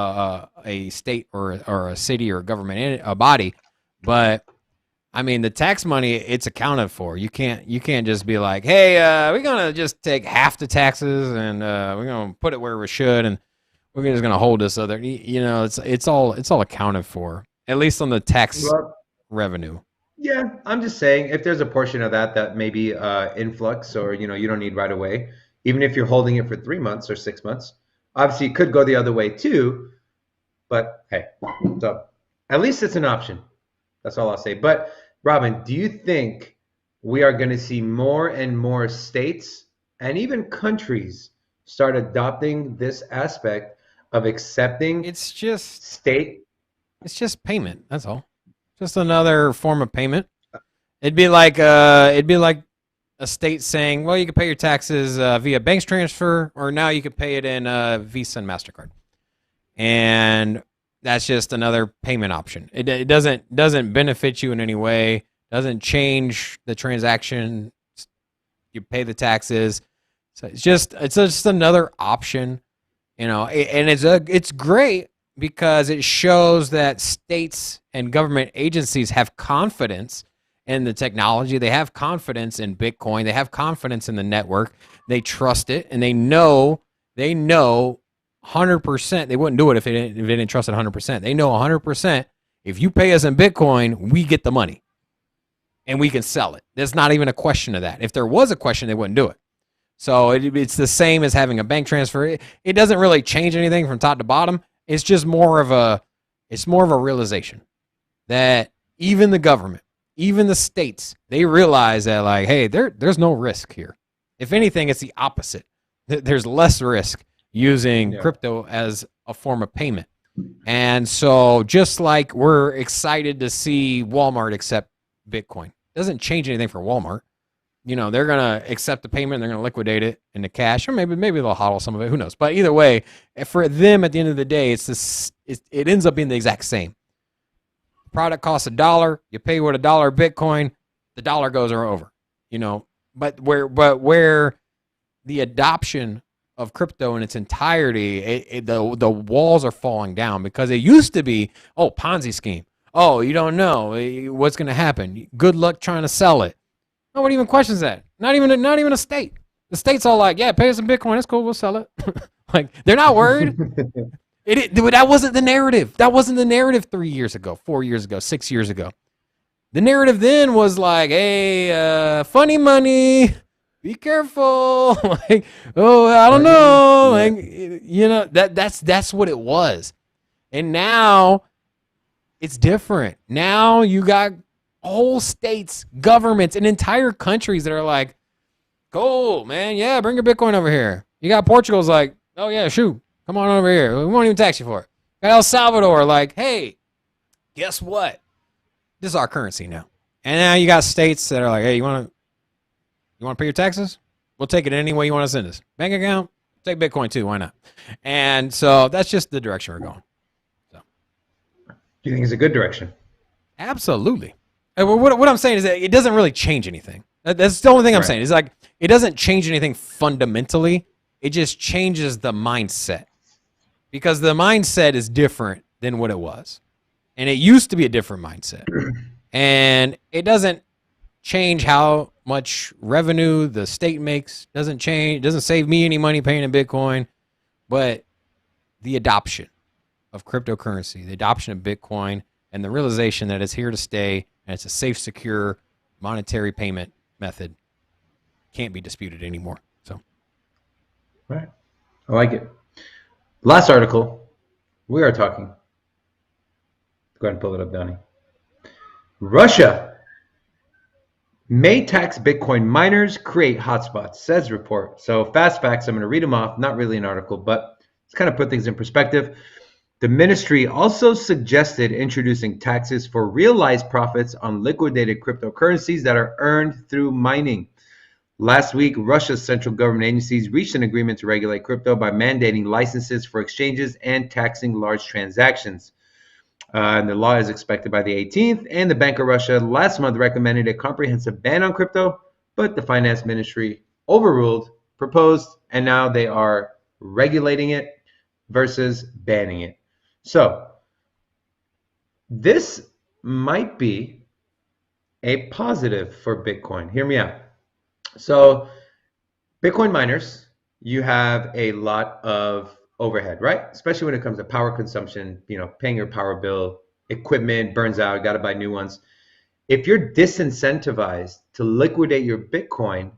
a state or a city or a government a body. But I mean, the tax money, it's accounted for. You can't just be like, hey, we're gonna just take half the taxes and we're gonna put it where we should, and we're just gonna hold this other. You know, it's all accounted for, at least on the tax revenue. Yeah, I'm just saying if there's a portion of that maybe influx, or you don't need right away, even if you're holding it for 3 months or 6 months. Obviously, it could go the other way too, but hey, so at least it's an option. That's all I'll say. But Robin, do you think we are going to see more and more states and even countries start adopting this aspect of accepting It's just payment? That's all. Just another form of payment. It'd be like a state saying, well, you can pay your taxes via bank transfer, or now you can pay it in Visa and MasterCard. And that's just another payment option. It doesn't benefit you in any way. Doesn't change the transaction. You pay the taxes. So it's just another option, and it's great because it shows that states and government agencies have confidence in the technology. They have confidence in Bitcoin. They have confidence in the network. They trust it, and they know 100%. They wouldn't do it if they didn't trust it 100%. They know 100%. If you pay us in Bitcoin, we get the money, and we can sell it. There's not even a question of that. If there was a question, they wouldn't do it. So it's the same as having a bank transfer. It doesn't really change anything from top to bottom. It's just more of a realization that even the government, even the states, they realize that, like, hey, there's no risk here. If anything, it's the opposite. There's less risk using crypto as a form of payment. And so just like we're excited to see Walmart accept Bitcoin, doesn't change anything for Walmart. They're going to accept the payment, they're going to liquidate it into cash, or maybe they'll hodl some of it, who knows. But either way, for them at the end of the day, it ends up being the exact same. The product costs $1, you pay with $1 Bitcoin, the dollar goes over. But where the adoption of crypto in its entirety, the walls are falling down, because it used to be, Ponzi scheme. Oh, you don't know what's going to happen. Good luck trying to sell it. Nobody even questions that. Not even a state. The state's all like, yeah, pay us in Bitcoin. That's cool. We'll sell it. Like, they're not worried. That wasn't the narrative. That wasn't the narrative 3 years ago, 4 years ago, 6 years ago. The narrative then was like, hey, funny money. Be careful. Like, I don't know. Like, that's what it was. And now it's different. Now you got whole states, governments, and entire countries that are like, cool, man. Yeah, bring your Bitcoin over here. You got Portugal's like, oh, yeah, shoot. Come on over here. We won't even tax you for it. Got El Salvador like, hey, guess what? This is our currency now. And now you got states that are like, hey, you want to pay your taxes? We'll take it any way you want to send us. Bank account? Take Bitcoin too. Why not? And so that's just the direction we're going. So, do you think it's a good direction? Absolutely. What I'm saying is that it doesn't really change anything. That's the only thing I'm saying. It's like, it doesn't change anything fundamentally. It just changes the mindset, because the mindset is different than what it was. And it used to be a different mindset. And it doesn't change how much revenue the state makes. Doesn't save me any money paying in Bitcoin. But the adoption of cryptocurrency, the adoption of Bitcoin, and the realization that it's here to stay, and it's a safe, secure monetary payment method, can't be disputed anymore. So, right, I like it. Last article, we are talking. Go ahead and pull it up, Donnie. Russia may tax Bitcoin miners, create hotspots, says report. So fast facts, I'm going to read them off. Not really an article, but let's kind of put things in perspective. The ministry also suggested introducing taxes for realized profits on liquidated cryptocurrencies that are earned through mining. Last week, Russia's central government agencies reached an agreement to regulate crypto by mandating licenses for exchanges and taxing large transactions. And the law is expected by the 18th. And the Bank of Russia last month recommended a comprehensive ban on crypto, but the finance ministry overruled, proposed, and now they are regulating it versus banning it. So this might be a positive for Bitcoin. Hear me out. So Bitcoin miners, you have a lot of overhead, right? Especially when it comes to power consumption, paying your power bill, equipment burns out, got to buy new ones. If you're disincentivized to liquidate your Bitcoin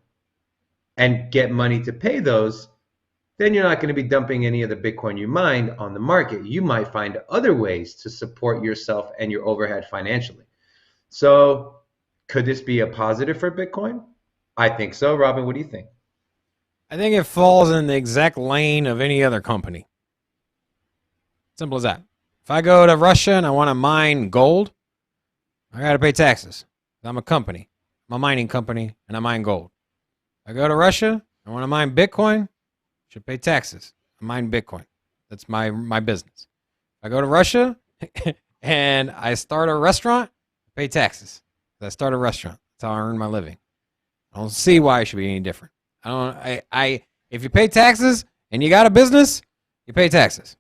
and get money to pay those, then you're not going to be dumping any of the Bitcoin you mined on the market. You might find other ways to support yourself and your overhead financially. So could this be a positive for Bitcoin? I think so. Robin, what do you think? I think it falls in the exact lane of any other company. Simple as that. If I go to Russia and I want to mine gold, I got to pay taxes. I'm a company. I'm a mining company, and I mine gold. I go to Russia, I want to mine Bitcoin, I should pay taxes. I mine Bitcoin. That's my business. I go to Russia and I start a restaurant, I pay taxes. I start a restaurant. That's how I earn my living. I don't see why it should be any different. If you pay taxes and you got a business, you pay taxes.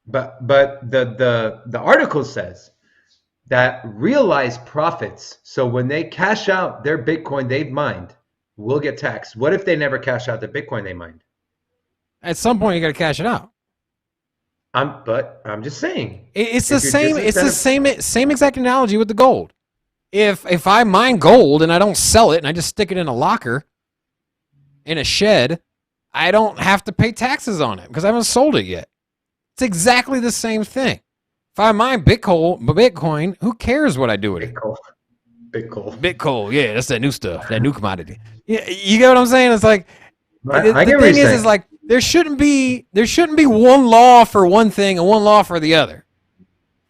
But the article says that realized profits, so when they cash out their Bitcoin they've mined, will get taxed. What if they never cash out the Bitcoin they mined? At some point, you got to cash it out. But I'm just saying. It's the same. It's the same exact analogy with the gold. If I mine gold and I don't sell it and I just stick it in a locker, in a shed, I don't have to pay taxes on it because I haven't sold it yet. It's exactly the same thing. If I mine Bitcoin, who cares what I do with it? Bitcoin, yeah, that's that new stuff, that new commodity. Yeah, you get what I'm saying? It's like the thing is like there shouldn't be one law for one thing and one law for the other.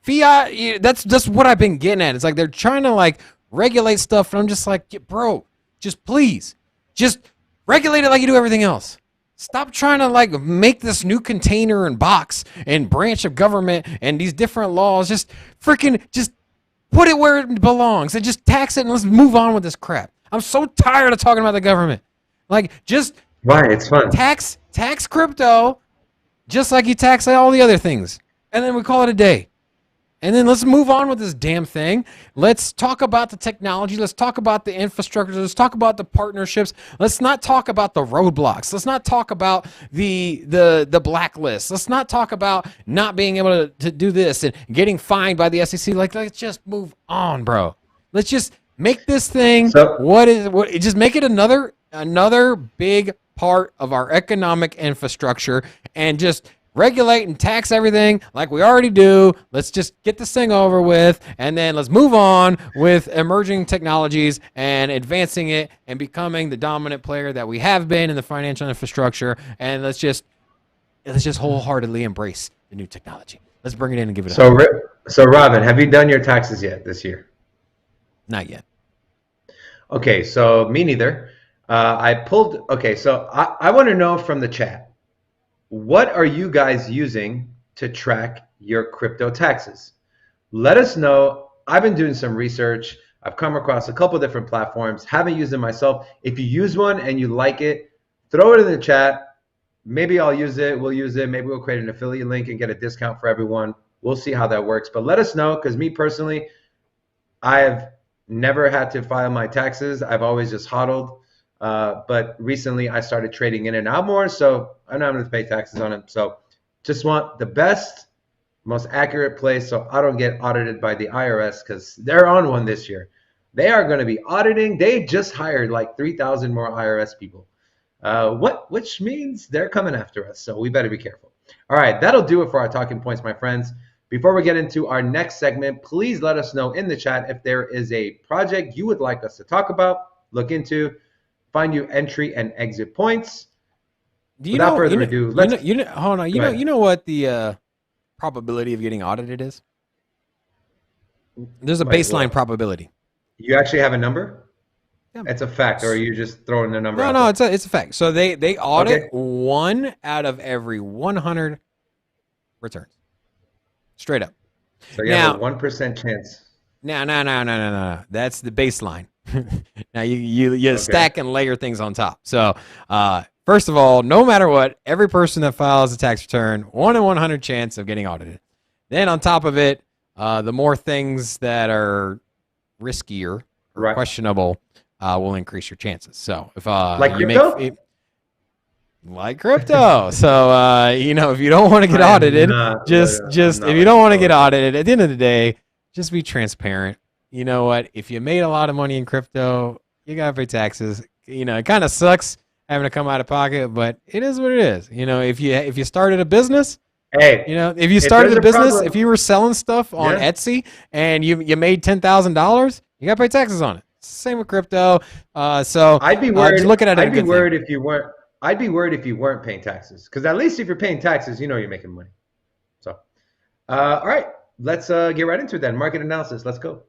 Fiat, that's just what I've been getting at. It's like they're trying to like regulate stuff, and I'm just like, bro, just please, just regulate it like you do everything else. Stop trying to like make this new container and box and branch of government and these different laws. Just put it where it belongs and just tax it and let's move on with this crap. I'm so tired of talking about the government. Like why? It's fun. Tax crypto just like you tax all the other things. And then we call it a day. And then let's move on with this damn thing. Let's talk about the technology. Let's talk about the infrastructure. Let's talk about the partnerships. Let's not talk about the roadblocks. Let's not talk about the blacklist. Let's not talk about not being able to do this and getting fined by the SEC. Like, let's just move on, bro. Let's just make this thing just make it another big part of our economic infrastructure and just regulate and tax everything like we already do. Let's just get this thing over with, and then let's move on with emerging technologies and advancing it and becoming the dominant player that we have been in the financial infrastructure. And let's just wholeheartedly embrace the new technology. Let's bring it in and give it a So Robin, have you done your taxes yet this year? Not yet. Okay, so me neither. So I want to know from the chat, what are you guys using to track your crypto taxes? Let us know. I've been doing some research. I've come across a couple different platforms. Haven't used them myself. If you use one and you like it, throw it in the chat. Maybe I'll use it. We'll use it. Maybe we'll create an affiliate link and get a discount for everyone. We'll see how that works. But let us know, because me personally, I have never had to file my taxes. I've always just hodled. But recently I started trading in and out more, so I'm not going to pay taxes on it. So just want the best, most accurate place so I don't get audited by the IRS, because they're on one this year. They are going to be auditing. They just hired like 3,000 more IRS people, which means they're coming after us. So we better be careful. All right, that'll do it for our talking points, my friends. Before we get into our next segment, please let us know in the chat if there is a project you would like us to talk about, look into, find you entry and exit points. Without further ado, let's hold on. You know what the probability of getting audited is? There's a baseline probability. You actually have a number? Yeah. It's a fact, or are you just throwing the number out No, there? it's a fact. So they audit 1 out of every 100 returns. Straight up. So you have a 1% chance. No. That's the baseline. Now you stack and layer things on top. So first of all, no matter what, every person that files a tax return, 1 in 100 chance of getting audited. Then on top of it, the more things that are riskier or questionable will increase your chances. So if like you crypto? Like crypto. So if you don't want to get audited, if you don't want to get audited, at the end of the day, just be transparent. You know what? If you made a lot of money in crypto, you gotta pay taxes. It kind of sucks having to come out of pocket, but it is what it is. If you started a business, if you started a business, if you were selling stuff on Etsy and you made $10,000, you gotta pay taxes on it. Same with crypto. So I'd be worried. Look at it. I'd be worried if you weren't. I'd be worried if you weren't paying taxes, because at least if you're paying taxes, you're making money. So, all right, let's get right into it then. Market analysis. Let's go.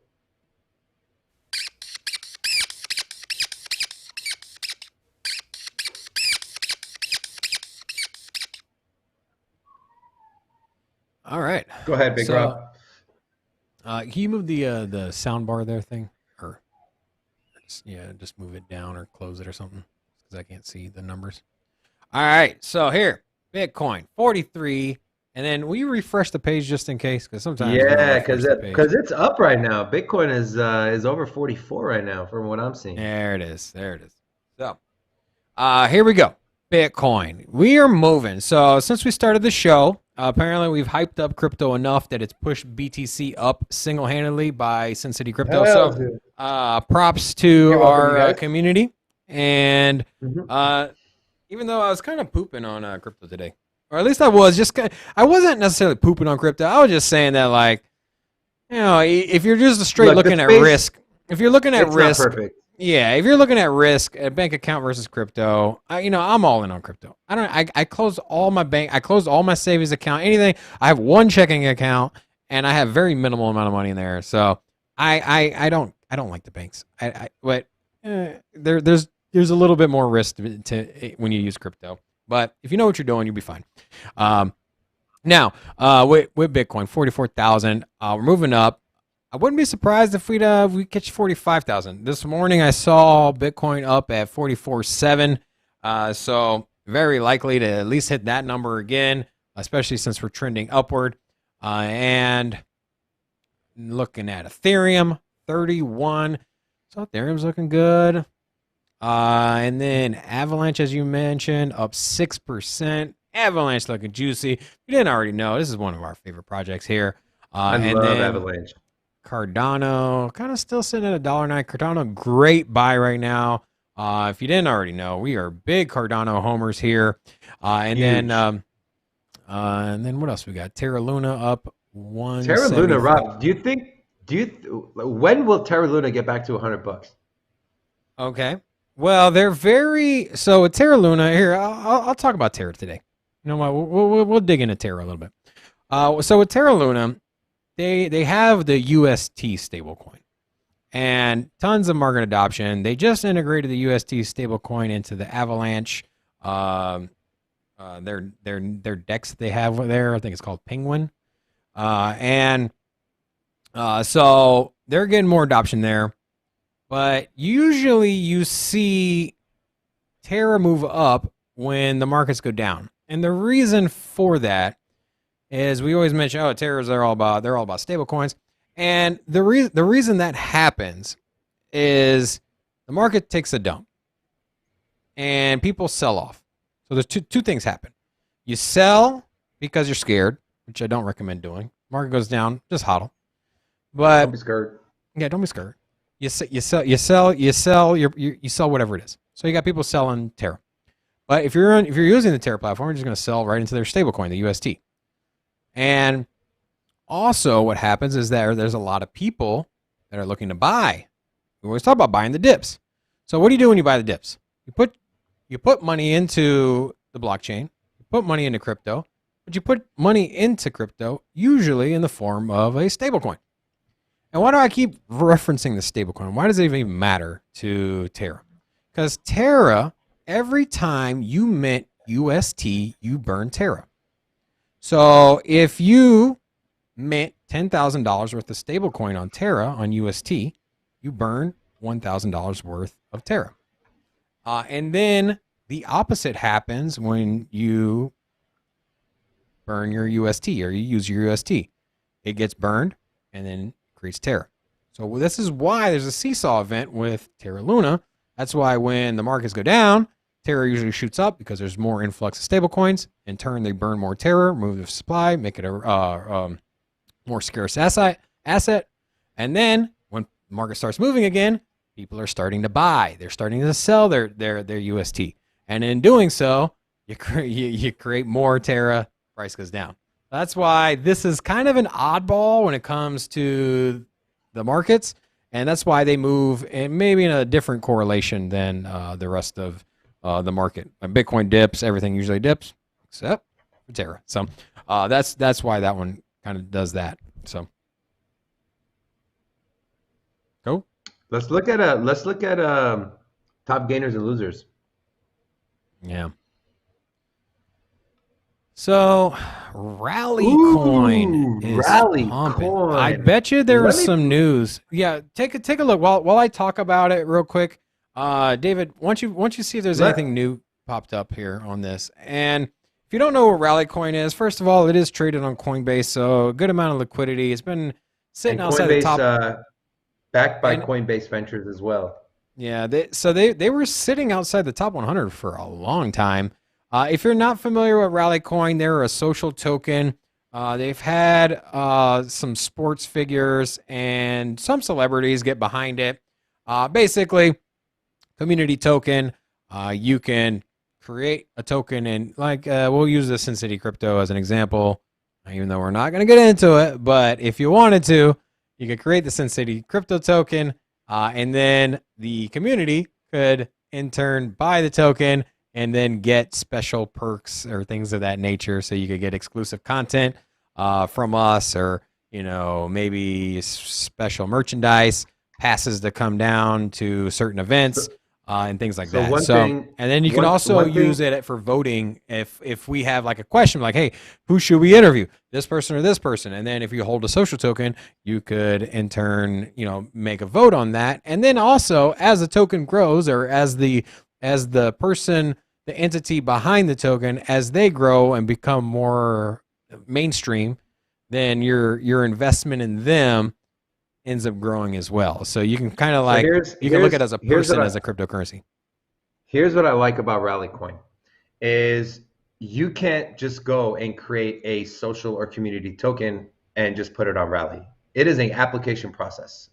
All right. Go ahead, Big Rob. Can you move the sound bar there thing? Or just move it down or close it or something, because I can't see the numbers. All right. So here, Bitcoin 43, and then will you refresh the page just in case? Because sometimes because it's up right now. Bitcoin is over 44 right now from what I'm seeing. There it is. So, here we go. Bitcoin. We are moving. So since we started the show, apparently we've hyped up crypto enough that it's pushed BTC up single-handedly by Sin City Crypto. So props to our community. And even though I was kind of pooping on crypto today, or at least I wasn't necessarily pooping on crypto. I was just saying that, if you're just straight looking at risk, if you're looking at risk, if you're looking at risk, a bank account versus crypto, I'm all in on crypto. I closed all my I closed all my savings account, anything. I have one checking account, and I have very minimal amount of money in there. So I don't like the banks. There's a little bit more risk to when you use crypto, but if you know what you're doing, you'll be fine. Now with Bitcoin 44,000, we're moving up. I wouldn't be surprised if we catch 45,000. This morning I saw Bitcoin up at 44.7, so very likely to at least hit that number again, especially since we're trending upward. And looking at Ethereum 31, so Ethereum's looking good. And then Avalanche, as you mentioned, up 6%. Avalanche looking juicy. If you didn't already know, this is one of our favorite projects here. I love Avalanche. Cardano, kind of still sitting at $1.09. Cardano, great buy right now. If you didn't already know, we are big Cardano homers here. And then what else we got? Terra Luna up 1. Terra Luna, Rob. When will Terra Luna get back to $100? Okay. Well, they're so with Terra Luna here. I'll talk about Terra today. You know what? We'll dig into Terra a little bit. So with Terra Luna, they have the UST stablecoin, and tons of market adoption. They just integrated the UST stablecoin into the Avalanche, their DEX they have there. I think it's called Penguin, so they're getting more adoption there. But usually you see Terra move up when the markets go down, and the reason for that is we always mention, Terras they're all about stable coins. And the reason that happens is the market takes a dump and people sell off. So there's two things happen. You sell because you're scared, which I don't recommend doing. Market goes down, just hodl. But don't be scared. Yeah, don't be scared. You sell whatever it is. So you got people selling Terra. But if you're using the Terra platform, you're just going to sell right into their stablecoin, the UST. And also what happens is that there's a lot of people that are looking to buy. We always talk about buying the dips. So what do you do when you buy the dips? You put money into the blockchain, you put money into crypto, but you put money into crypto usually in the form of a stablecoin. And why do I keep referencing the stablecoin? Why does it even matter to Terra? Because Terra, every time you mint UST, you burn Terra. So if you mint $10,000 worth of stablecoin on Terra on UST, you burn $1,000 worth of Terra. And then the opposite happens when you burn your UST or you use your UST. It gets burned and then creates Terra. So this is why there's a seesaw event with Terra Luna. That's why when the markets go down, Terra usually shoots up because there's more influx of stablecoins. In turn, they burn more Terra, remove the supply, make it a more scarce asset. And then when the market starts moving again, people are starting to buy. They're starting to sell their UST. And in doing so, you create more Terra, price goes down. That's why this is kind of an oddball when it comes to the markets. And that's why they move and maybe in a different correlation than the rest of the market. When Bitcoin dips, everything usually dips except for Terra. So that's why that one kind of does that. So go. Let's look at top gainers and losers. Yeah. So Rallycoin is pumping. I bet you there was some news. Yeah, take a look while I talk about it real quick. David, why don't you see if there's anything new popped up here on this? And if you don't know what Rallycoin is, first of all, it is traded on Coinbase, so a good amount of liquidity. It's been sitting outside the top. Backed by Coinbase Ventures as well. Yeah, they were sitting outside the top 100 for a long time. If you're not familiar with Rallycoin, they're a social token. They've had some sports figures and some celebrities get behind it. Basically, community token. You can create a token and we'll use the Sin City Crypto as an example, even though we're not going to get into it. But if you wanted to, you could create the Sin City Crypto token, and then the community could in turn buy the token and then get special perks or things of that nature. So you could get exclusive content from us, or maybe special merchandise, passes to come down to certain events, and things like that. And then you can also use it for voting if we have like a question like, hey, who should we interview? This person or this person? And then if you hold a social token, you could in turn, make a vote on that. And then also as the token grows, or as the person, the entity behind the token, as they grow and become more mainstream, then your investment in them ends up growing as well. So you can kind of you can look at it as a person, as a cryptocurrency. Here's what I like about Rallycoin is you can't just go and create a social or community token and just put it on Rally. It is an application process.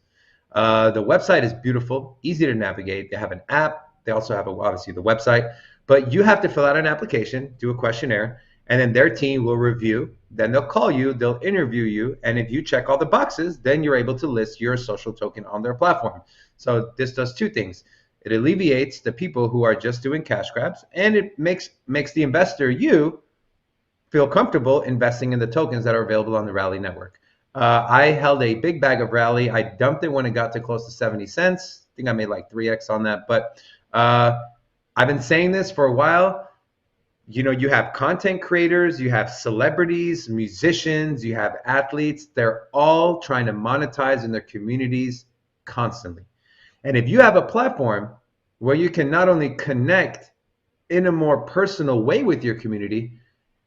The website is beautiful, easy to navigate. They have an app. They also have obviously the website, but you have to fill out an application, do a questionnaire, and then their team will review. Then they'll call you, they'll interview you, and if you check all the boxes, then you're able to list your social token on their platform. So this does two things. It alleviates the people who are just doing cash grabs, and it makes the investor, you, feel comfortable investing in the tokens that are available on the Rally network. I held a big bag of Rally. I dumped it when it got to close to 70 cents. I think I made like 3x on that, but I've been saying this for a while. You have content creators, you have celebrities, musicians, you have athletes. They're all trying to monetize in their communities constantly. And if you have a platform where you can not only connect in a more personal way with your community,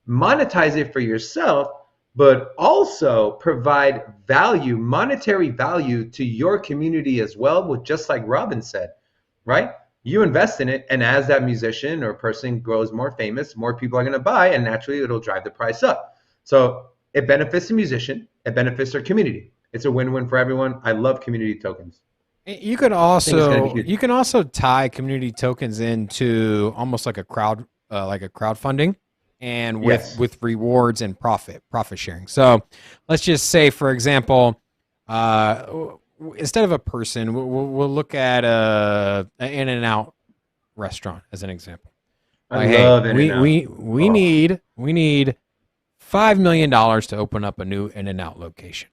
monetize it for yourself, but also provide value, monetary value to your community as well, with just like Robin said, right? You invest in it, and as that musician or person grows more famous, more people are going to buy, and naturally it'll drive the price up. So it benefits the musician, it benefits their community. It's a win-win for everyone. I love community tokens. You can also tie community tokens into almost like a crowdfunding, and with rewards and profit sharing. So let's just say, for example, instead of a person, we'll look at an In-N-Out restaurant as an example. I love we need $5 million to open up a new In-N-Out location,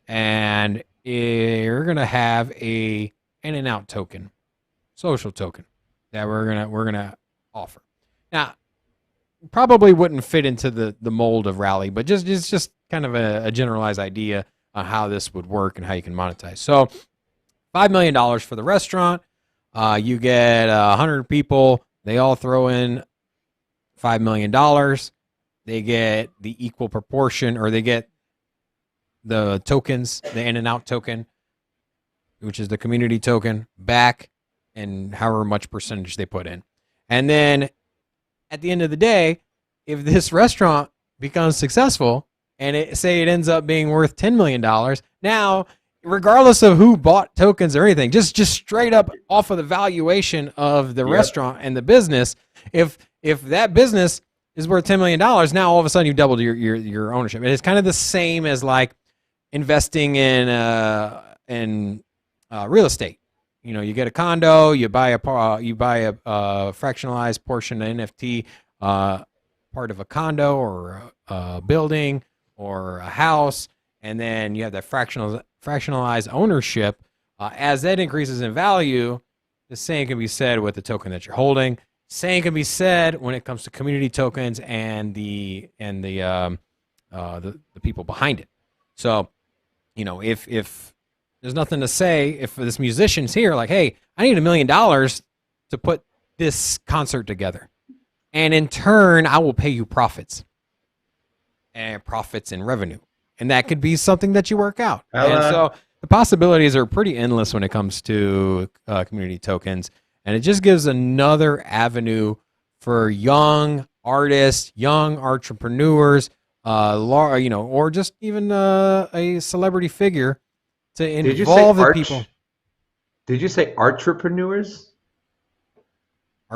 and we're gonna have a In-N-Out token, social token that we're gonna offer. Now, probably wouldn't fit into the mold of Rally, but just kind of a generalized idea on how this would work and how you can monetize. So, $5 million for the restaurant. You get 100 people. They all throw in $5 million. They get the equal proportion, or they get the tokens, the In-N-Out token, which is the community token, back, and however much percentage they put in. And then at the end of the day, if this restaurant becomes successful and it ends up being worth $10 million, now, regardless of who bought tokens or anything, just straight up off of the valuation of the restaurant and the business, if that business is worth $10 million, now all of a sudden you doubled your ownership. And it's kind of the same as like investing in real estate. You know, you get a condo, you buy a fractionalized portion of NFT, part of a condo or a building or a house, and then you have that fractionalized ownership. As that increases in value, the same can be said with the token that you're holding. Same can be said when it comes to community tokens and the people behind it. So, you know, if there's nothing to say, if this musician's here, like, hey, I need $1 million to put this concert together, and in turn, I will pay you profits and revenue, and that could be something that you work out. And so the possibilities are pretty endless when it comes to community tokens. And it just gives another avenue for young artists, young entrepreneurs, or just even a celebrity figure to involve the people. Did you say entrepreneurs?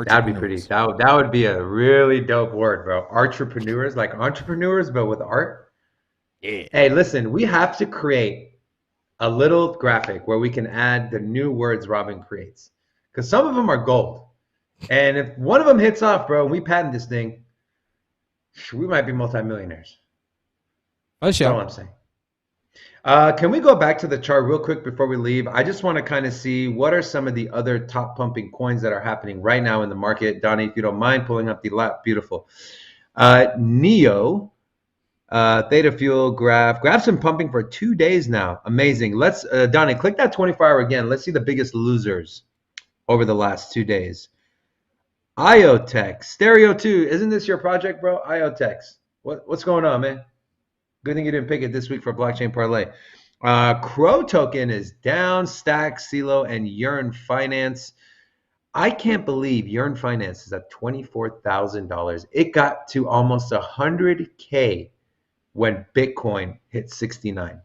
That'd be pretty. That would be a really dope word, bro. Entrepreneurs, like entrepreneurs, but with art. Yeah. Hey, listen, we have to create a little graphic where we can add the new words Robin creates. Because some of them are gold. And if one of them hits off, bro, and we patent this thing, we might be multimillionaires. That's all I'm saying. Can we go back to the chart real quick before we leave? I just want to kind of see what are some of the other top pumping coins that are happening right now in the market. Donnie, if you don't mind pulling up the lap, beautiful. NEO, Theta Fuel, Graph's been pumping for 2 days now. Amazing. Let's, Donnie, click that 24-hour again. Let's see the biggest losers over the last 2 days. IoTex, Stereo 2. Isn't this your project, bro? IoTex. What's going on, man? Good thing you didn't pick it this week for Blockchain Parlay. Crow token is down. Stack, CeeLo, and Yearn Finance. I can't believe Yearn Finance is at $24,000. It got to almost 100K when Bitcoin hit 69.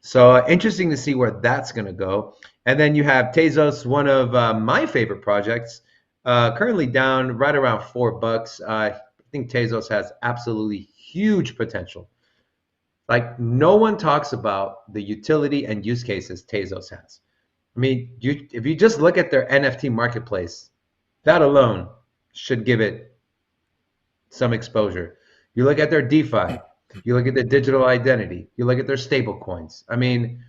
So interesting to see where that's going to go. And then you have Tezos, one of my favorite projects, currently down right around $4. I think Tezos has absolutely huge potential. Like, no one talks about the utility and use cases Tezos has. I mean, if you just look at their NFT marketplace, that alone should give it some exposure. You look at their DeFi, you look at their digital identity, you look at their stable coins. I mean,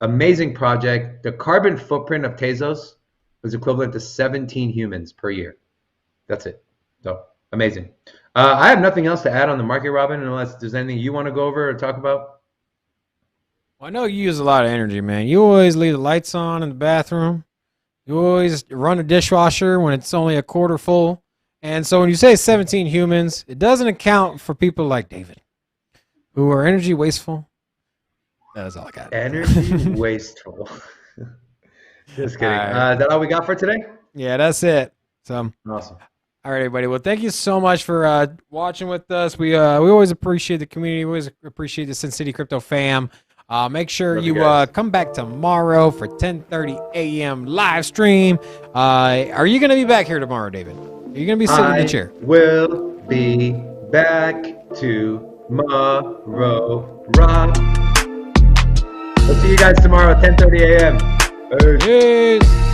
amazing project. The carbon footprint of Tezos is equivalent to 17 humans per year. That's it. So amazing. I have nothing else to add on the market, Robin, unless there's anything you want to go over or talk about. Well, I know you use a lot of energy, man. You always leave the lights on in the bathroom. You always run a dishwasher when it's only a quarter full. And so when you say 17 humans, it doesn't account for people like David, who are energy wasteful. That's all I got. Energy wasteful. Just kidding. Is that all we got for today? Yeah, that's it. So awesome. All right, everybody. Well, thank you so much for watching with us. We always appreciate the community. We always appreciate the Sin City Crypto fam. Make sure you come back tomorrow for 10:30 a.m. live stream. Are you going to be back here tomorrow, David? Are you going to be sitting in the chair? Will be back tomorrow, Rob. We'll see you guys tomorrow at 10:30 a.m. Peace.